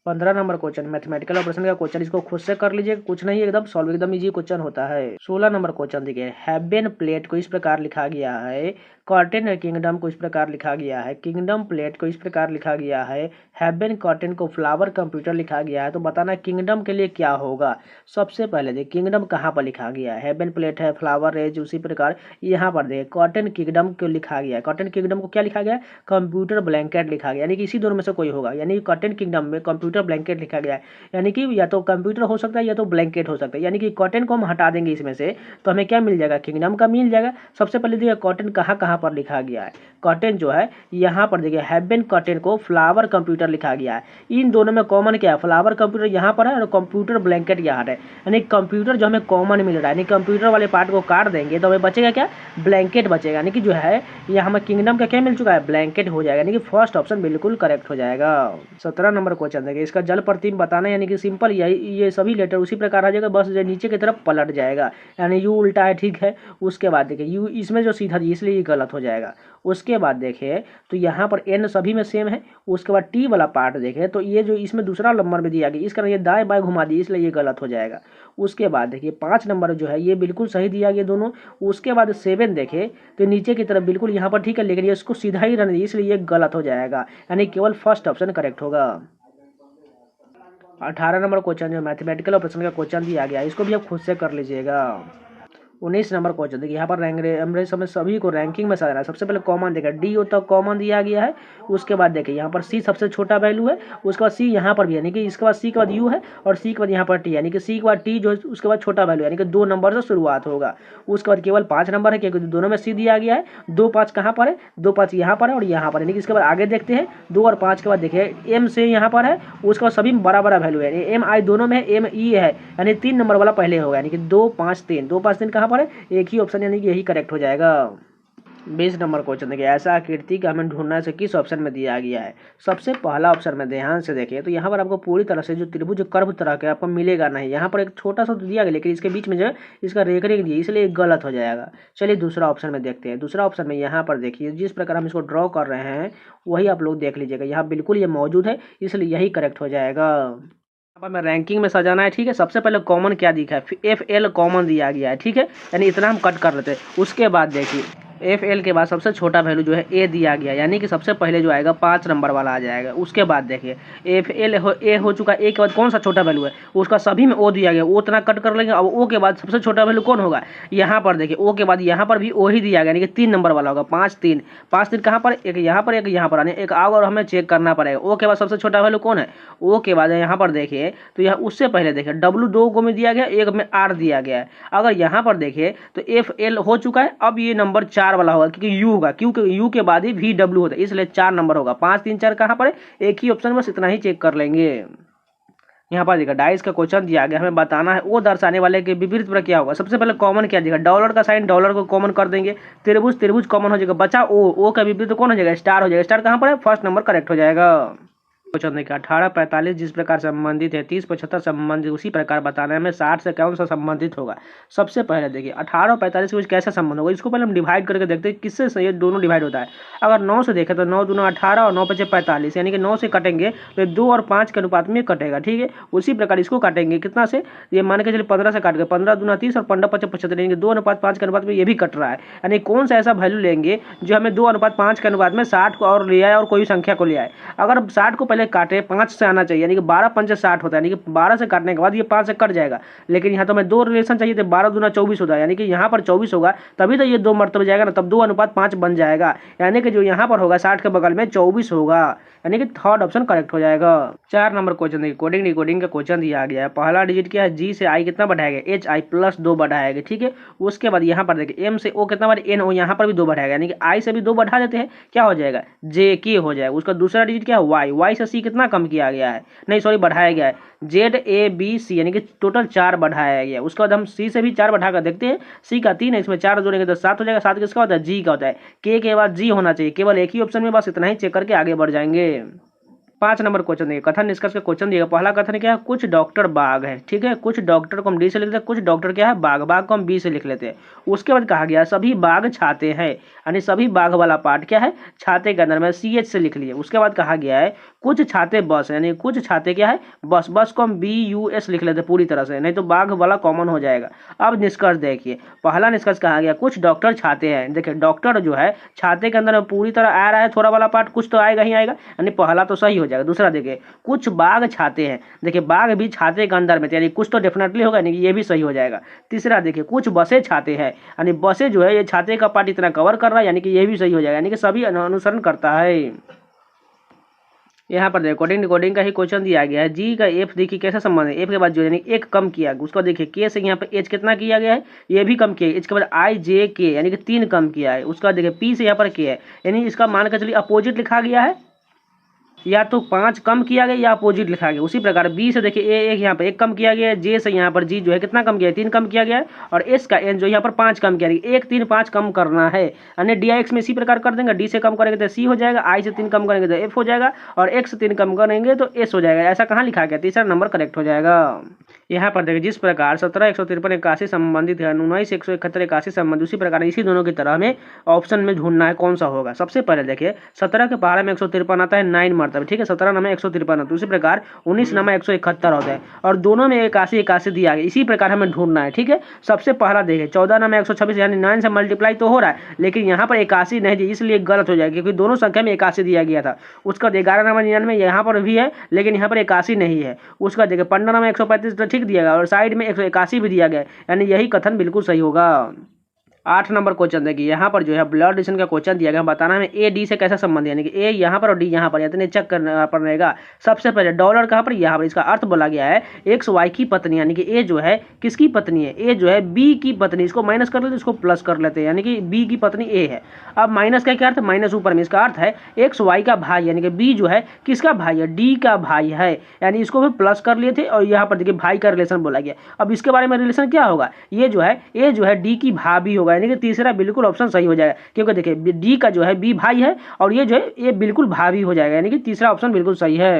15 नंबर क्वेश्चन मैथमेटिकल ऑपरेशन का क्वेश्चन, इसको खुद से कर लीजिए, कुछ नहीं एकदम सॉल्व, एकदम इजी क्वेश्चन होता है। 16 नंबर क्वेश्चन देखिए, हेबेन प्लेट को इस प्रकार लिखा गया है, कॉटन किंगडम को इस प्रकार लिखा गया है, किंगडम प्लेट को इस प्रकार लिखा गया है, हेबेन कॉटन को फ्लावर कंप्यूटर लिखा गया है। तो बताना किंगडम के लिए क्या होगा। सबसे पहले देखिए किंगडम कहाँ पर लिखा गया है, हेबेन प्लेट है, फ्लावर रेज, उसी प्रकार यहाँ पर देखिए कॉटन किंगडम को लिखा गया है। कॉटन किंगडम को क्या लिखा गया है, कंप्यूटर ब्लैंकेट लिखा गया, यानी कि इसी दोनों में से कोई होगा, यानी कॉटन किंगडम में कंप्यूटर ब्लैंकेट लिखा गया है, यानी कि या तो कंप्यूटर हो सकता है या तो ब्लैंकेट हो सकता है, यानी कि कॉटन को हम हटा देंगे इसमें से तो हमें क्या मिल जाएगा, किंगडम का मिल जाएगा। सबसे पहले देखिए कॉटन कहाँ कहाँ पर लिखा गया है, कॉटन जो है यहाँ पर देखिए हेबेन कॉटन को फ्लावर कंप्यूटर लिखा गया है। इन दोनों में कॉमन क्या है, फ्लावर कंप्यूटर यहाँ पर है और कंप्यूटर ब्लैंकेट यहाँ है, यानी कंप्यूटर जो हमें कॉमन मिल रहा है, यानी कंप्यूटर वाले पार्ट को काट देंगे तो हमें बचेगा क्या, ब्लैंकेट बचेगा, यानी कि जो है ये हमें किंगडम का क्या मिल चुका है, ब्लैंकेट हो जाएगा, यानी कि फर्स्ट ऑप्शन बिल्कुल करेक्ट हो जाएगा। 17 नंबर क्वेश्चन देखिए, इसका जल प्रतिम बताना, यानी कि सिंपल यही, ये सभी लेटर उसी प्रकार आ जाएगा, बस जो नीचे की तरफ पलट जाएगा, यानी यू उल्टा है, ठीक है। उसके बाद देखिए यू इसमें जो सीधा दी इसलिए ये गलत हो जाएगा। उसके बाद देखिए तो यहाँ पर एन सभी में सेम है। उसके बाद टी वाला पार्ट देखें तो ये जो इसमें दूसरा नंबर में दिया गया, इस कारण ये दाएं बाएं घुमा दी, इसलिए ये गलत हो जाएगा। उसके बाद देखिए 5 नंबर जो है ये बिल्कुल सही दिया गया दोनों। उसके बाद 7 देखें तो नीचे की तरफ बिल्कुल यहाँ पर ठीक है, लेकिन ये इसको सीधा ही रहने दी, इसलिए ये गलत हो जाएगा, यानी केवल फर्स्ट ऑप्शन करेक्ट होगा। 18 नंबर क्वेश्चन जो मैथमेटिकल ऑपरेशन का क्वेश्चन दिया गया, इसको भी आप खुद से कर लीजिएगा। 19 नंबर क्वेश्चन देखिए, यहाँ पर रैंक हमें सभी को रैंकिंग में सजाना है। सबसे पहले कॉमन देखिए डी तक कॉमन दिया गया है। उसके बाद देखिए यहाँ पर सी सबसे छोटा वैल्यू है, उसके बाद सी यहाँ पर भी, यानी कि इसके बाद सी के बाद यू है और सी के बाद यहाँ पर टी, यानी कि सी के बाद टी जो है उसके बाद छोटा वैल्यू, यानी कि 2 नंबर से शुरुआत होगा। उसके बाद केवल 5 नंबर है, क्योंकि दोनों में सी दिया गया है। 2 5 कहाँ पर है, 2 5 यहाँ पर है और यहाँ पर, यानी कि इसके बाद आगे देखते हैं 2 और 5 के बाद देखिए एम से यहाँ पर है, उसके बाद सभी बड़ा बड़ा वैल्यू है, एम आई दोनों में एम ई है, यानी 3 नंबर वाला पहले होगा, यानी कि 2 5 3, 2 5 3 कहाँ पर है, एक ही ऑप्शन, यानी कि यही करेक्ट हो जाएगा। 20 नंबर क्वेश्चन देखिए, ऐसा आकृति का हमें ढूंढना से किस ऑप्शन में दिया गया है। सबसे पहला ऑप्शन में ध्यान से देखिए तो यहाँ पर आपको पूरी तरह से जो त्रिभुज कर्व तरह के आपको मिलेगा नहीं, यहाँ पर एक छोटा सा दिया गया, लेकिन इसके बीच में जो है इसका रेख रेख दिया, इसलिए गलत हो जाएगा। चलिए दूसरा ऑप्शन में देखते हैं। दूसरा ऑप्शन में यहाँ पर देखिए जिस प्रकार हम इसको ड्रॉ कर रहे हैं वही आप लोग देख लीजिएगा, यहाँ बिल्कुल ये मौजूद है, इसलिए यही करेक्ट हो जाएगा। यहाँ पर मैं रैंकिंग में सजाना है, ठीक है। सबसे पहले कॉमन क्या दिखा है, एफ एल कॉमन दिया गया है, ठीक है, यानी इतना हम कट कर लेते हैं। उसके बाद देखिए एफ एल के बाद सबसे छोटा वैल्यू जो है ए दिया गया, यानी कि सबसे पहले जो आएगा 5 नंबर वाला आ जाएगा। उसके बाद देखिए एफ एल ए हो चुका, ए के बाद कौन सा छोटा वैल्यू है, उसका सभी में ओ दिया गया, ओ उतना कट कर लेंगे। अब ओ के बाद सबसे छोटा वैल्यू कौन होगा, यहाँ पर देखिए ओ के बाद यहाँ पर भी ओ ही दिया गया, यानी कि 3 नंबर वाला होगा। 5 3 5 3 कहाँ पर, एक यहाँ पर एक यहाँ पर, यानी एक आग और हमें चेक करना पड़ेगा। ओ के बाद सबसे छोटा वैल्यू कौन है, ओ के बाद यहाँ पर देखिए तो यहाँ उससे पहले देखिए डब्ल्यू 2 को में दिया गया, एक में आर दिया गया है। अगर यहाँ पर देखिए तो एफ एल हो चुका है, अब ये नंबर 4 वाला होगा, क्योंकि यू होगा, क्योंकि यू के बाद ही वी डब्ल्यू होता है, इसलिए 4 नंबर होगा। 5 3 4 कहाँ पर है, एक ही ऑप्शन, बस इतना ही चेक कर लेंगे। यहाँ पर देखा डाइस का क्वेश्चन दिया गया, हमें बताना है वो दर्शाने वाले के विपरीत पर क्या होगा। सबसे पहले कॉमन क्या दिखा, डॉलर का साइन, डॉलर को कॉमन कर देंगे। त्रिभुज त्रिभुज कॉमन हो जाएगा, बचा ओ, ओ का विपरीत कौन हो जाएगा, स्टार हो जाएगा। स्टार कहाँ पर है, फर्स्ट नंबर करेक्ट हो जाएगा। क्वेश्चन देखिए 1845 जिस प्रकार संबंधित है 3075 संबंधित उसी प्रकार बताना है हमें 60 से कौन सा संबंधित होगा। सबसे पहले देखिए 1845 कुछ कैसा संबंध होगा, इसको पहले हम डिवाइड करके देखते हैं किससे से ये दोनों डिवाइड होता है। अगर 9 से देखें तो 9 दूना 18 और 9 पचे 45, यानी कि 9 से कटेंगे तो 2 और 5 के अनुपात में कटेगा, ठीक है। उसी प्रकार इसको काटेंगे कितना से, ये मान के चलिए 15 से काट गए, 15 दूना 30 और 15 पचे 75, यानी कि 2 अनुपात 5 के अनुपात में ये भी कट रहा है। यानी कौन सा ऐसा वैल्यू लेंगे जो हमें 2 अनुपात 5 के अनुपात में 60 को और ले आए और कोई संख्या को ले आए। अगर 60 को पहले काटे 5 से आना चाहिए, यानी कि 12 पंचे 60 होता है, यानी कि 12 से काटने के बाद ये 5 से कट जाएगा। लेकिन यहाँ तो हमें 2 रिलेशन चाहिए थे, 12 दूना 24 होता है, यानी कि यहाँ पर 24 होगा तभी तो ये 2 मरतबे जाएगा ना, तब 2 अनुपात 5 बन जाएगा। यानी कि जो यहाँ पर होगा 60 के बगल में 24 होगा, यानी कि थर्ड ऑप्शन करेक्ट हो जाएगा। 4 नंबर क्वेश्चन देखिए कोडिंग डिकोडिंग का क्वेश्चन दिया गया है। पहला डिजिट क्या है, जी से आई कितना बढ़ाएगा, एच आई प्लस 2 बढ़ाएगा, ठीक है। उसके बाद यहाँ पर देखिए एम से ओ कितना बार एन ओ, यहाँ पर भी 2 बढ़ाएगा, यानी कि आई से भी 2 बढ़ा देते हैं, क्या हो जाएगा जे के हो जाएगा। उसका दूसरा डिजिट क्या है वाई, वाई से सी कितना कम किया गया है, नहीं सॉरी बढ़ाया गया है, जेड ए बी सी, यानी कि टोटल 4 बढ़ाया गया। उसके बाद हम सी से भी 4 बढ़ाकर देखते हैं, सी का 3 है, इसमें 4 जोड़ेंगे तो 7 हो जाएगा। 7 किसका होता है, जी का होता है। के बाद जी होना चाहिए, केवल एक ही ऑप्शन में, बस इतना ही चेक करके आगे बढ़ जाएंगे। 5 नंबर क्वेश्चन देखिए कथन निष्कर्ष का क्वेश्चन दिएगा। पहला कथन क्या है, कुछ डॉक्टर बाघ है, ठीक है। कुछ डॉक्टर को हम डी से लिख लेते हैं, कुछ डॉक्टर क्या है बाघ, बाघ को हम बी से लिख लेते हैं। उसके बाद कहा गया सभी बाघ छाते हैं, यानी सभी बाघ वाला पार्ट क्या है छाते के अंदर में सी एच से लिख लिए। उसके बाद कहा गया है कुछ छाते बस, यानी कुछ छाते क्या है बस, बस को हम बी यू एस लिख लेते पूरी तरह से, नहीं तो बाघ वाला कॉमन हो जाएगा। अब निष्कर्ष देखिए, पहला निष्कर्ष कहा गया कुछ डॉक्टर छाते हैं। देखिए डॉक्टर जो है छाते के अंदर में पूरी तरह आ रहा है, थोड़ा वाला पार्ट कुछ तो आएगा ही आएगा, यानी पहला तो सही हो जाएगा। दूसरा देखिए कुछ बाघ छाते हैं, देखिए बाघ भी छाते के अंदर में, यानी कुछ तो डेफिनेटली होगा, नहीं ये भी सही हो जाएगा। तीसरा देखिए कुछ बसें छाते हैं, यानी बसें जो है ये छाते का पार्ट इतना कवर कर रहा है, यानी कि ये भी सही हो जाएगा, यानी कि सभी अनुसरण करता है। यहाँ पर देखो कोडिंग कोडिंग का ही क्वेश्चन दिया गया है। जी का एफ देखिए कैसा संबंध है, एफ के बाद जो यानी एक कम किया, उसको देखिए के से यहाँ पर एच कितना किया गया है, ये भी कम किया है। इसके बाद आई जे के यानी कि 3 कम किया है। उसका देखिए पी से यहाँ पर के है, यानी इसका मान कर चलिए अपोजिट लिखा गया है, या तो 5 कम किया गया या अपोजिट लिखा गया। उसी प्रकार बी से देखिए ए एक यहाँ पर 1 कम किया गया है, जे से यहाँ पर जी जो है कितना कम किया है 3 कम किया गया है, और एस का एन जो यहाँ पर 5 कम किया गया, 1 3 5 कम करना है, यानी डी आई एक्स में इसी प्रकार कर देंगे। डी से कम करेंगे तो सी हो जाएगा, आई से 3 कम करेंगे तो एफ हो जाएगा, और एक्स से 3 कम करेंगे तो एस हो जाएगा। ऐसा कहाँ लिखा गया, तीसरा नंबर करेक्ट हो जाएगा। यहाँ पर देखिए जिस प्रकार 17 153 81 संबंधित है, 19 171 81 संबंधित, उसी प्रकार इसी दोनों की तरह हमें ऑप्शन में ढूंढना है कौन सा होगा। सबसे पहले देखिए 17 के पहाड़े में 153 आता है 9 मरतबे, ठीक है। 17 नाम 153 आता है, उसी प्रकार 19 नाम 171 होता है, और दोनों में 81 81 दिया गया। इसी प्रकार हमें ढूंढना है, ठीक है। सबसे पहला देखिए 14 नाम 126, यानी 9 से मल्टीप्लाई तो हो रहा है, लेकिन यहाँ पर 81 नहीं दिया, इसलिए गलत हो जाएगा, क्योंकि दोनों संख्या में 81 दिया गया था। उसका 11 नाम 99 यहाँ पर भी है, लेकिन यहाँ पर 81 नहीं है। उसका देखिए 15 नाम 135 तो ठीक दिया गया, और साइड में 181 भी दिया गया, यानी यही कथन बिल्कुल सही होगा। 8 नंबर क्वेश्चन देखिए, यहाँ पर जो है ब्लड रिलेशन का क्वेश्चन दिया गया, बताना है ए डी से कैसा संबंध, यानी कि ए यहाँ पर और डी यहाँ पर, यानी चेक करना पड़ेगा। सबसे पहले डॉलर कहाँ पर, यहाँ पर। इसका अर्थ बोला गया है एक्स वाई की पत्नी, यानी कि ए जो है किसकी पत्नी है, ए जो है बी की पत्नी। इसको माइनस कर लेते, इसको प्लस कर लेते हैं, यानी कि बी की पत्नी ए है। अब माइनस का क्या अर्थ, माइनस ऊपर में, इसका अर्थ है एक्स वाई का भाई, यानी कि बी जो है किसका भाई है, डी का भाई है, यानी इसको भी प्लस कर लिए थे, और यहाँ पर देखिए भाई का रिलेशन बोला गया। अब इसके बारे में रिलेशन क्या होगा, ये जो है ए जो है डी की भाभी होगा, यानी कि तीसरा बिल्कुल ऑप्शन सही हो जाएगा, क्योंकि देखिए डी का जो है बी भाई है, और ये जो है ये बिल्कुल भाभी हो जाएगा, यानी कि तीसरा ऑप्शन बिल्कुल सही है।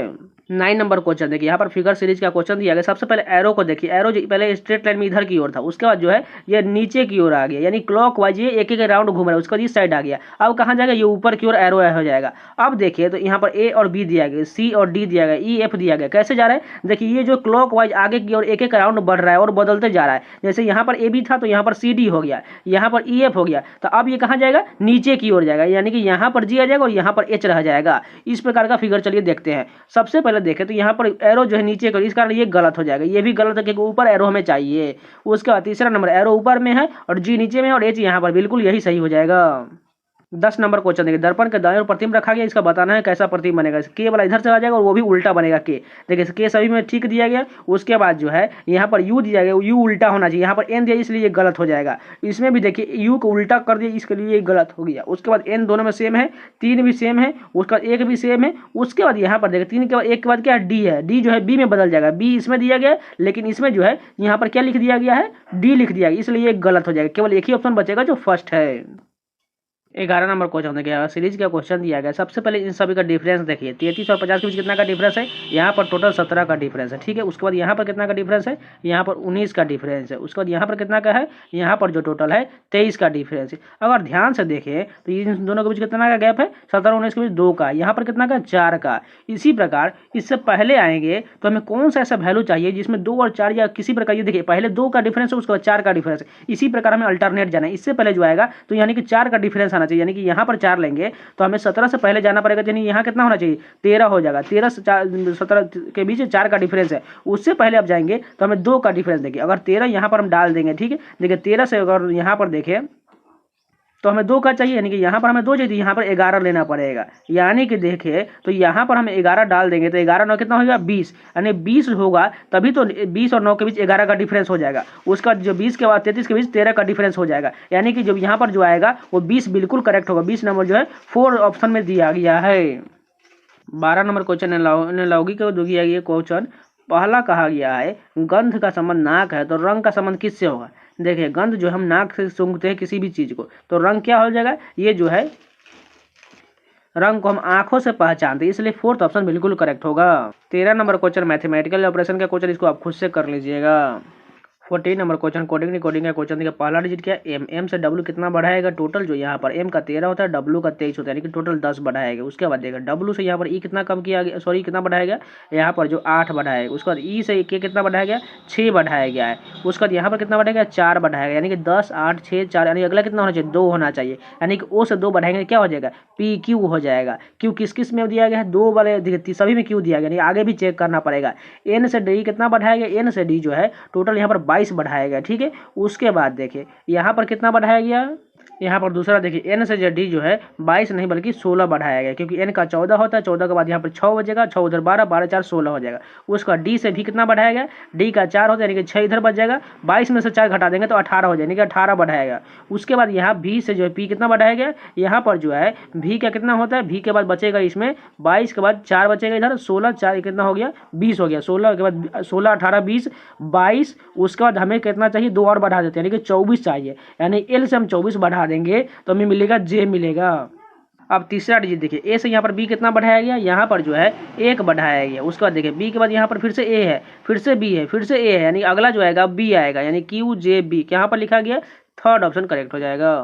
9 नंबर क्वेश्चन देखिए, यहाँ पर फिगर सीरीज का क्वेश्चन दिया गया। सबसे पहले एरो को देखिए, एरो जो पहले स्ट्रेट लाइन में इधर की ओर था, उसके बाद जो है ये नीचे की ओर आ गया, यानी क्लॉक वाइज ये एक एक राउंड घूम रहा है, उसका इस साइड आ गया। अब कहाँ जाएगा, ये ऊपर की ओर एरो हो जाएगा। अब देखिए तो यहाँ पर ए और बी दिया गया, सी और डी दिया गया, ई एफ दिया गया। कैसे जा रहा है, देखिए ये जो क्लॉक वाइज आगे की ओर एक एक राउंड बढ़ रहा है और बदलते जा रहा है। जैसे यहाँ पर ए बी था तो यहाँ पर सी डी हो गया, यहाँ पर ई एफ हो गया, तो अब ये कहाँ जाएगा, नीचे की ओर जाएगा, यानी कि यहाँ पर जी आ जाएगा और यहाँ पर एच रह जाएगा। इस प्रकार का फिगर चलिए देखते हैं। सबसे पहले देखें तो यहाँ पर एरो जो है नीचे कर, इस कारण ये गलत हो जाएगा, ये भी गलत है क्योंकि ऊपर एरो हमें चाहिए। उसके बाद तीसरा नंबर एरो ऊपर में है और जी नीचे में है और एच यहाँ पर, बिल्कुल यही सही हो जाएगा। 10 नंबर क्वेश्चन देखिए, दर्पण के दाएं ओर प्रतिबिंब रखा गया, इसका बताना है कैसा प्रतिबिंब बनेगा। के वाला इधर से आ जाएगा और वो भी उल्टा बनेगा के। देखिए के सभी में ठीक दिया गया। उसके बाद जो है यहाँ पर यू दिया गया, यू उल्टा होना चाहिए, यहाँ पर एन दिया इसलिए ये गलत हो जाएगा। इसमें भी देखिए यू को उल्टा कर दिया, इसके लिए ये गलत हो गया। उसके बाद एन दोनों में सेम है, 3 भी सेम है, उसका 1 भी सेम है। उसके बाद यहाँ पर देखिए 3 के बाद 1 के बाद क्या डी है, डी जो है बी में बदल जाएगा। बी इसमें दिया गया, लेकिन इसमें जो है यहाँ पर क्या लिख दिया गया है, डी लिख दिया गया, इसलिए ये गलत हो जाएगा। केवल एक ही ऑप्शन बचेगा जो फर्स्ट है। 11 नंबर क्वेश्चन देखिए, सीरीज का क्वेश्चन दिया गया। सबसे पहले इन सभी का डिफरेंस देखिए, 33 और 50 के बीच कितना का डिफरेंस है, यहाँ पर टोटल 17 का डिफरेंस है, ठीक है। उसके बाद यहाँ पर कितना का डिफरेंस है, यहाँ पर 19 का डिफरेंस है। उसके बाद यहाँ पर कितना का है, यहाँ पर जो टोटल है 23 का डिफरेंस है। अगर ध्यान से देखें तो इन दोनों के बीच कितना का गैप है, 17 19 के बीच 2 का, यहाँ पर कितना का 4 का। इसी प्रकार इससे पहले आएंगे तो हमें कौन सा ऐसा वैल्यू चाहिए जिसमें 2 और 4 या किसी प्रकार, ये देखिए पहले 2 का डिफरेंस है, उसके बाद 4 का डिफरेंस है। इसी प्रकार हमें अल्टरनेट जाना है। इससे पहले जो आएगा तो यानी कि 4 का डिफरेंस आना चाहिए, यानी कि यहाँ पर 4 लेंगे तो हमें 17 से पहले जाना पड़ेगा, यानी यहाँ कितना होना चाहिए, 13 हो जाएगा। 13 से 17 के बीच 4 का डिफरेंस है। उससे पहले आप जाएंगे तो हमें 2 का डिफरेंस देखिए, अगर 13 यहाँ पर हम डाल देंगे, ठीक है। देखिए 13 से अगर यहाँ पर देखें तो हमें 2 का चाहिए, यानी कि यहाँ पर हमें 2 चाहिए, यहाँ पर 11 लेना पड़ेगा। यानी कि देखिए तो यहाँ पर हम 11 डाल देंगे तो 11 9 कितना होगा, 20, यानी 20 होगा तभी तो 20 और 9 के बीच 11 का डिफरेंस हो जाएगा। उसका जो 20 के बाद 33 के बीच 13 का डिफरेंस हो जाएगा, यानी कि जब यहाँ पर जो आएगा वो 20 बिल्कुल करेक्ट होगा। 20 नंबर जो है 4 ऑप्शन में दिया गया है। 12 नंबर क्वेश्चन एनालॉगी को दिया गया क्वेश्चन। पहला कहा गया है गंध का संबंध नाक है तो रंग का संबंध किससे होगा। देखिए गंध जो हम नाक से सूंघते हैं किसी भी चीज को, तो रंग क्या हो जाएगा, ये जो है रंग को हम आंखों से पहचानते हैं, इसलिए फोर्थ ऑप्शन बिल्कुल करेक्ट होगा। 13 नंबर क्वेश्चन मैथमेटिकल ऑपरेशन का क्वेश्चन, इसको आप खुद से कर लीजिएगा। 14 नंबर क्वेश्चन कोडिंग का क्वेश्चन देखिए, पहला डिजिट क्या है, एम से डब्ल्यू कितना बढ़ाएगा, टोटल जो यहाँ पर एम का 13 होता है, डब्ल्यू का 23 होता है, यानी कि टोटल 10 बढ़ाएगा। उसके बाद देखिए डब्ल्यू से यहाँ पर ई कितना कम किया गया, सॉरी कितना बढ़ाएगा, यहाँ पर जो 8 बढ़ाएगा। उसके बाद ई से के कितना बढ़ाया गया, 6 बढ़ाया गया है। उसके बाद यहाँ पर कितना बढ़ाएगा, 4 बढ़ाएगा, यानी कि 10 8 6 4, यानी अगला कितना होना चाहिए, 2 होना चाहिए, यानी कि ओ से 2 बढ़ाएंगे क्या हो जाएगा, पी क्यू हो जाएगा। क्यू किस किस में दिया गया है, 2 वाले देखिए सभी में क्यू दिया गया, यानी आगे भी चेक करना पड़ेगा। एन से डी कितना बढ़ाएगा, एन से डी जो है टोटल यहाँ पर 22 बढ़ाएगा, ठीक है। उसके बाद देखिए यहाँ पर कितना बढ़ाया गया, यहाँ पर दूसरा देखिए एन से डी जो है 22 नहीं बल्कि 16 बढ़ाया गया, क्योंकि एन का 14 होता है, 14 के बाद यहाँ पर 6 बचेगा, 6 उधर 12, 12 4 16 हो जाएगा। उसका डी से भी कितना बढ़ाया गया, डी का 4 होता है, यानी कि 6 इधर बच जाएगा, 22 में से 4 घटा देंगे तो 18 हो जाएगा, यानी कि 18 बढ़ाएगा। उसके बाद यहाँ भी से जो है पी कितना बढ़ाया गया, यहाँ पर जो है भी का कितना होता है, भी के बाद बचेगा इसमें 22 के बाद 4 बचेगा, इधर 16 4 कितना हो गया, 20 हो गया। 16 के बाद 16 18 20 22, उसके बाद हमें कितना चाहिए, 2 और बढ़ा देते हैं, यानी कि 24 चाहिए, यानी एल से हम 24 बढ़ा देंगे तो हमें मिलेगा जे मिलेगा। अब तीसरा डिजिट देखिए, ए से यहाँ पर बी कितना बढ़ाया गया, यहाँ पर जो है 1 बढ़ाया गया। उसके बाद देखिए बी के बाद यहाँ पर फिर से ए है, फिर से बी है, फिर से ए है, यानी अगला जो आएगा बी आएगा, यानी क्यू जे बी यहाँ पर लिखा गया, थर्ड ऑप्शन करेक्ट हो जाएगा।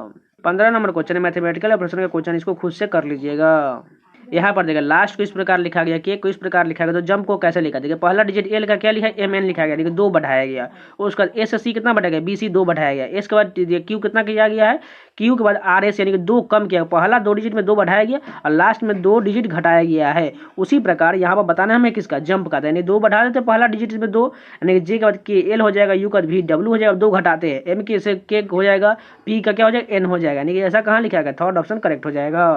15 नंबर क्वेश्चन है मैथमेटिकल ऑपरेशन का क्वेश्चन, इसको खुद से कर लीजिएगा। यहाँ पर देखिए लास्ट को इस प्रकार लिखा गया, के को इस प्रकार लिखा गया, तो जंप को कैसे लिखा, देखिए पहला डिजिट एल का क्या लिखा है, एम एन लिखा गया, देखिए 2 बढ़ाया गया। उसके बाद एस सी कितना बढ़ाया गया, बी सी 2 बढ़ाया गया। एस के बाद क्यू कितना किया गया है, क्यू के बाद आर एस, यानी कि 2 कम किया, पहला 2 डिजिट में 2 बढ़ाया गया और लास्ट में 2 डिजिट घटाया गया है। उसी प्रकार यहाँ पर बताना हमें किसका, जंप का, यानी 2 बढ़ा देते पहला डिजिट में 2, यानी जे के बाद के एल हो जाएगा, यू का भी डब्ल्यू हो जाएगा, 2 घटाते हैं, एम के से के हो जाएगा, पी का क्या हो जाएगा, एन हो जाएगा, यानी कि ऐसा कहाँ लिखा गया, थर्ड ऑप्शन करेक्ट हो जाएगा।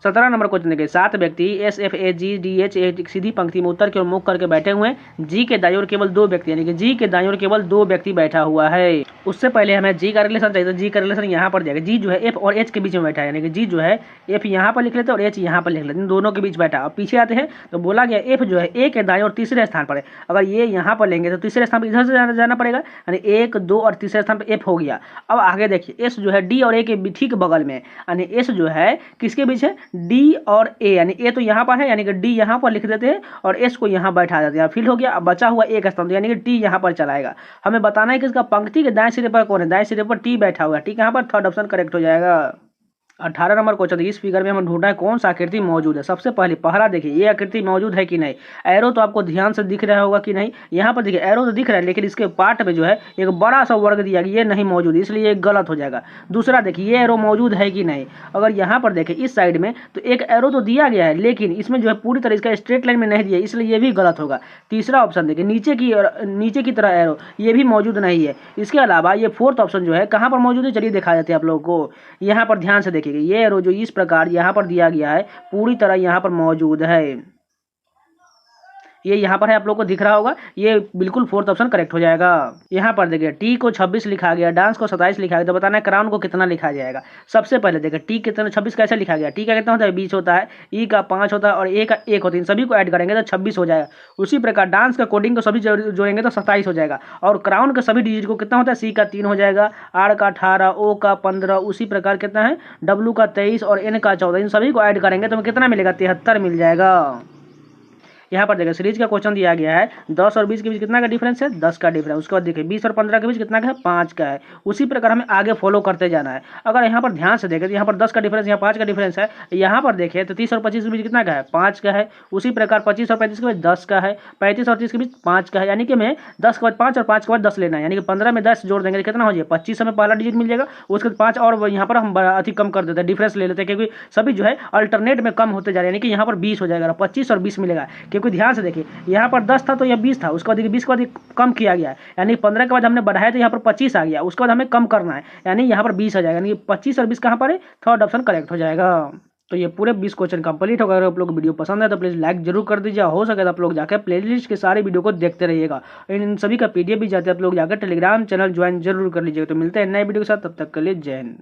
17 नंबर क्वेश्चन देखिए, 7 व्यक्ति S F A G D H एक सीधी पंक्ति में उत्तर की ओर मुख करके बैठे हुए हैं। जी के दाईं ओर केवल 2 व्यक्ति, यानी कि जी के दाईं ओर केवल 2 व्यक्ति बैठा हुआ है। उससे पहले हमें जी का रिलेशन चाहिए, तो जी का रिलेशन यहाँ पर जाएगा। जी जो है एफ और एच के बीच में बैठा है, यानी कि जी जो है एफ यहाँ पर लिख लेते हैं और एच यहाँ पर लिख लेते हैं, दोनों के बीच बैठा। अब पीछे आते हैं तो बोला गया एफ जो है ए के दाईं और तीसरे स्थान पर है। अगर ये यहाँ पर लेंगे तो तीसरे स्थान पर इधर से जाना पड़ेगा, यानी 1 2 और तीसरे स्थान पर एफ हो गया। अब आगे देखिए एस जो है डी और ए के ठीक बगल में, यानी एस जो है किसके बीच है, डी और ए, यानी ए तो यहाँ पर है, यानी कि डी यहाँ पर लिख देते हैं और एस को यहाँ बैठा देते हैं, फिल हो गया। अब बचा हुआ एक स्थान, यानी कि टी यहाँ पर चलाएगा। हमें बताना है कि इसका पंक्ति के दाएं सिरे पर कौन है, दाएं सिरे पर टी बैठा हुआ है, ठीक है, यहाँ पर थर्ड ऑप्शन करेक्ट हो जाएगा। 18 नंबर क्वेश्चन, इस फिगर में हम ढूंढना है कौन सा आकृति मौजूद है। सबसे पहले पहला देखिए ये आकृति मौजूद है कि नहीं, एरो तो आपको ध्यान से दिख रहा होगा कि नहीं, यहाँ पर देखिए एरो तो दिख रहा है, लेकिन इसके पार्ट में जो है एक बड़ा सा वर्ग दिया गया, ये नहीं मौजूद, इसलिए ये गलत हो जाएगा। दूसरा देखिए ये एरो मौजूद है कि नहीं, अगर यहाँ पर देखें इस साइड में तो एक एरो तो दिया गया है, लेकिन इसमें जो है पूरी तरह इसका स्ट्रेट लाइन में नहीं दिया, इसलिए ये भी गलत होगा। तीसरा ऑप्शन देखिए नीचे की तरह एरो, ये भी मौजूद नहीं है। इसके अलावा ये फोर्थ ऑप्शन जो है कहाँ पर मौजूद है, चलिए दिखा देते हैं आप लोगों को। यहाँ पर ध्यान से देखिएगा, ये एरो जो इस प्रकार यहाँ पर दिया गया है पूरी तरह यहाँ पर मौजूद है, ये यहाँ पर है, आप लोग को दिख रहा होगा, ये बिल्कुल फोर्थ ऑप्शन करेक्ट हो जाएगा। यहाँ पर देखिए टी को 26 लिखा गया, डांस को 27 लिखा गया, तो बताना है क्राउन को कितना लिखा जाएगा। सबसे पहले देखिए टी कितना 26 कैसे लिखा गया, टी का कितना होता है 20 होता है, ई का 5 होता है और ए का 1 होता है, इन सभी को ऐड करेंगे तो 26 हो जाएगा। उसी प्रकार डांस का कोडिंग को सभी जोड़ेंगे तो 27 हो जाएगा। और क्राउन के सभी डिजिट को कितना होता है, सी का 3 हो जाएगा, आर का 18, ओ का 15, उसी प्रकार कितना है डब्लू का 23 और एन का 14, इन सभी को ऐड करेंगे तो हमें कितना मिलेगा 73 मिल जाएगा। यहाँ पर देखिए सीरीज का क्वेश्चन दिया गया है 10 और 20 के बीच कितना का डिफरेंस है, 10 का डिफरेंस। उसके बाद देखिए 20 और 15 के बीच कितना का है, 5 का है। उसी प्रकार हमें आगे फॉलो करते जाना है। अगर यहाँ पर ध्यान से देखें तो यहाँ पर 10 का डिफरेंस, यहाँ 5 का डिफरेंस है। यहाँ पर देखिए तो 30 और 25 के बीच कितना का है, 5 का है। उसी प्रकार 25 और 35 के बीच 10 का है, 35 और 30 के बीच 5 का है। यानी कि हमें 10 के बाद 5 और 5 के बाद 10 लेना है, यानी कि 15 में 10 जोड़ देंगे तो कितना हो जाएगा 25, हमें पहला डिजिट मिल जाएगा। उसके बाद 5 और यहाँ पर हम अति कम कर देते हैं, डिफरेंस ले लेते हैं, क्योंकि सभी जो है अल्टरनेट में कम होते जा रहे हैं। यानी कि यहाँ पर 20 हो जाएगा, 25 और 20 मिलेगा। क्योंकि ध्यान से देखिए यहाँ पर 10 था तो यह 20 था, उसके बाद 20 के बाद कम किया गया है, यानी 15 के बाद हमने बढ़ाया तो यहाँ पर 25 आ गया। उसके बाद हमें कम करना है, यानी यहाँ पर 20 आ जाएगा, यानी 25 और 20 कहाँ पर है, थर्ड ऑप्शन करेक्ट हो जाएगा। तो ये पूरे 20 क्वेश्चन कंप्लीट होगा। अगर आप लोग को वीडियो पसंद है तो प्लीज़ लाइक जरूर कर दीजिए। हो सके तो आप लोग जाकर प्लेलिस्ट के सारे वीडियो को देखते रहिएगा। इन सभी का पीडीएफ भी जाते हैं, आप लोग जाकर टेलीग्राम चैनल ज्वाइन जरूर कर लीजिएगा। तो मिलते हैं नए वीडियो के साथ, तब तक के लिए जय हिंद।